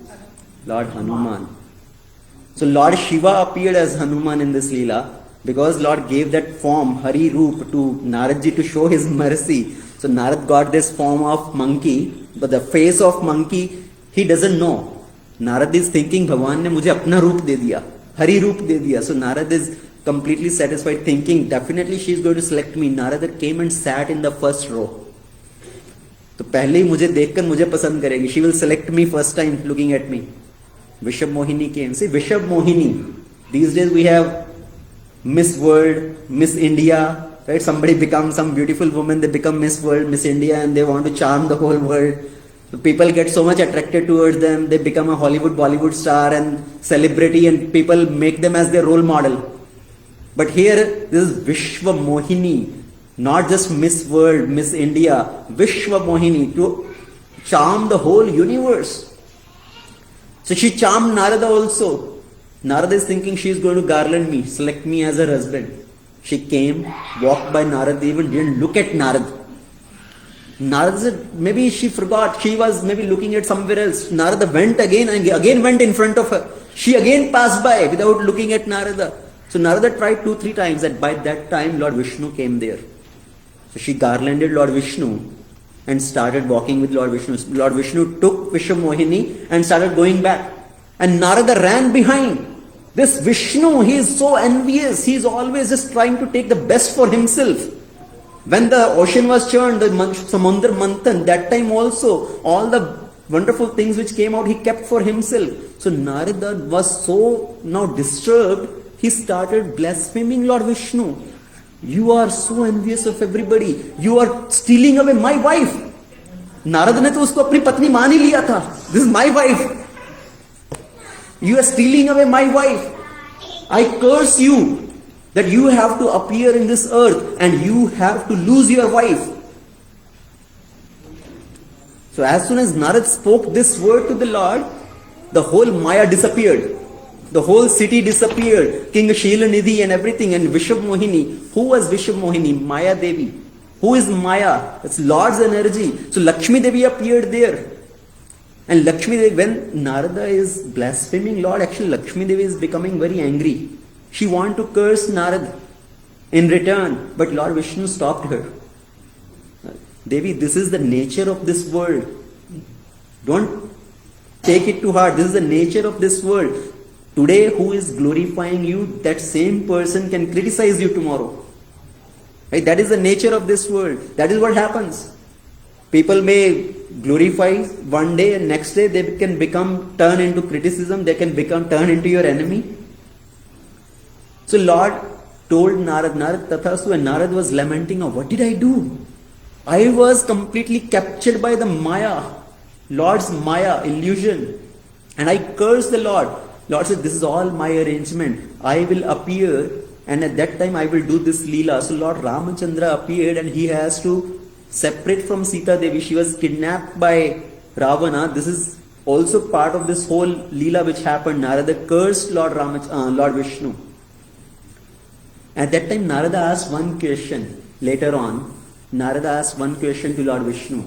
Lord Hanuman. So Lord Shiva appeared as Hanuman in this Leela because Lord gave that form, Hari Roop, to Naradji to show his mercy. So Narad got this form of monkey, but the face of monkey, he doesn't know. Narad is thinking, भगवान ने मुझे अपना रूप दे दिया, हरि रूप दे दिया. So Narad is completely satisfied, thinking definitely she is going to select me. Narada came and sat in the first row. तो पहले ही मुझे देखकर मुझे पसंद करेगी. She will select me first time looking at me. Vishwamohini came. See, Vishwamohini. These days we have Miss World, Miss India, right? Somebody becomes some beautiful woman, they become Miss World, Miss India, and they want to charm the whole world. So people get so much attracted towards them. They become a Hollywood, Bollywood star and celebrity, and people make them as their role model. But here, this is Vishwamohini, not just Miss World, Miss India, Vishwamohini, to charm the whole universe. So she charmed Narada also. Narada is thinking she is going to garland me, select me as her husband. She came, walked by Narada, even didn't look at Narada. Narada said, maybe she forgot, she was maybe looking at somewhere else. Narada went again and again went in front of her. She again passed by without looking at Narada. So Narada tried 2-3 times, and by that time Lord Vishnu came there. So she garlanded Lord Vishnu and started walking with Lord Vishnu. Lord Vishnu took Vishwamohini and started going back. And Narada ran behind. This Vishnu, he is so envious. He is always just trying to take the best for himself. When the ocean was churned, the Samundra Manthan, that time also, all the wonderful things which came out, he kept for himself. So Narada was so now disturbed, he started blaspheming Lord Vishnu. You are so envious of everybody. You are stealing away my wife. Narad ने तो उसको अपनी पत्नी मान ही लिया था. This is my wife. You are stealing away my wife. I curse you that you have to appear in this earth and you have to lose your wife. So as soon as Narad spoke this word to the Lord, the whole Maya disappeared. The whole city disappeared. King Shilanidhi and everything, and Vishab Mohini. Who was Vishab Mohini? Maya Devi. Who is Maya? It's Lord's energy. So Lakshmi Devi appeared there. And Lakshmi Devi, when Narada is blaspheming Lord, actually Lakshmi Devi is becoming very angry. She wants to curse Narada in return, but Lord Vishnu stopped her. Devi, this is the nature of this world. Don't take it to heart. This is the nature of this world. Today, who is glorifying you, that same person can criticize you tomorrow. Right? That is the nature of this world. That is what happens. People may glorify one day and next day they can turn into criticism, they can turn into your enemy. So Lord told Narad Tathasu, and Narad was lamenting, oh, what did I do? I was completely captured by the Maya, Lord's Maya illusion. And I cursed the Lord. Lord said, this is all my arrangement. I will appear and at that time I will do this Leela. So Lord Ramachandra appeared and he has to separate from Sita Devi. She was kidnapped by Ravana. This is also part of this whole Leela which happened. Narada cursed Lord Vishnu. At that time Narada asked one question. Later on, Narada asked one question to Lord Vishnu.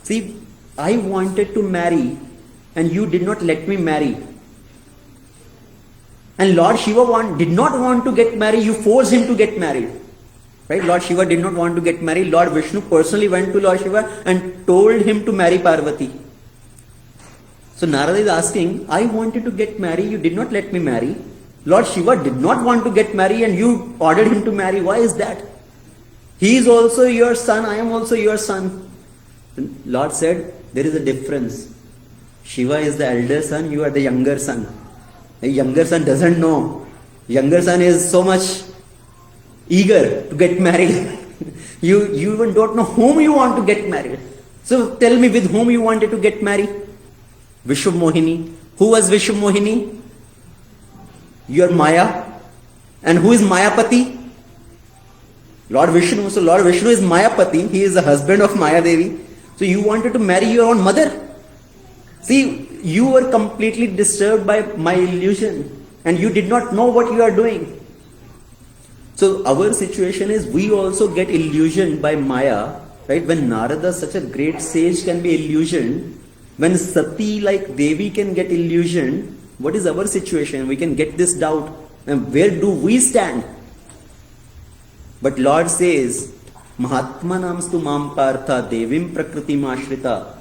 See, I wanted to marry and you did not let me marry. And Lord Shiva did not want to get married, you forced him to get married. Right? Lord Shiva did not want to get married. Lord Vishnu personally went to Lord Shiva and told him to marry Parvati. So Narada is asking, I wanted to get married, you did not let me marry. Lord Shiva did not want to get married and you ordered him to marry. Why is that? He is also your son, I am also your son. Lord said, there is a difference. Shiva is the elder son, you are the younger son. The younger son doesn't know. Younger son is so much eager to get married. You even don't know whom you want to get married. So tell me, with whom you wanted to get married? Vishab Mohini. Who was Vishab Mohini? Your Maya. And who is Mayapati? Lord Vishnu. So Lord Vishnu is Mayapati. He is the husband of Maya Devi. So you wanted to marry your own mother. See, you were completely disturbed by my illusion and you did not know what you are doing. So our situation is we also get illusioned by Maya, right? When Narada, such a great sage, can be illusioned, when Sati like Devi can get illusioned, what is our situation? We can get this doubt. And where do we stand? But Lord says, Mahatma namstu mam partha devim prakritim ashrita.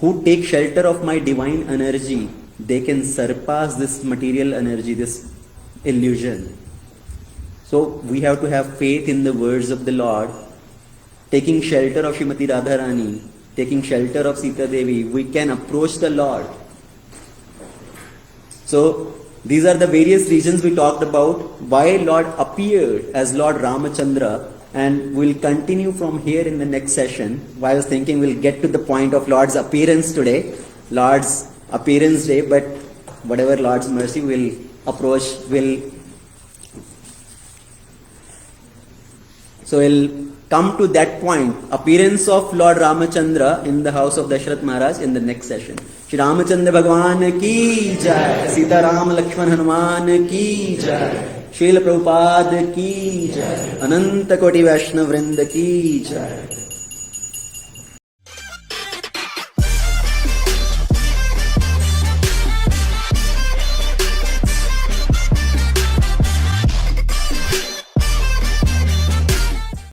Who take shelter of my divine energy, they can surpass this material energy, this illusion. So we have to have faith in the words of the Lord. Taking shelter of Srimati Radharani, taking shelter of Sita Devi, we can approach the Lord. So these are the various reasons we talked about why Lord appeared as Lord Ramachandra. And we'll continue from here in the next session. I was thinking we'll get to the point of Lord's appearance today, Lord's appearance day, but whatever Lord's mercy will approach, so we'll come to that point, appearance of Lord Ramachandra in the house of Dashrath Maharaj in the next session. Shri Ramachandra Bhagwan ki jai, Sita Ram Lakshman Hanuman ki jai, शील प्रभुपाद की जय, अनंत कोटि वैष्णव वृंद की जय।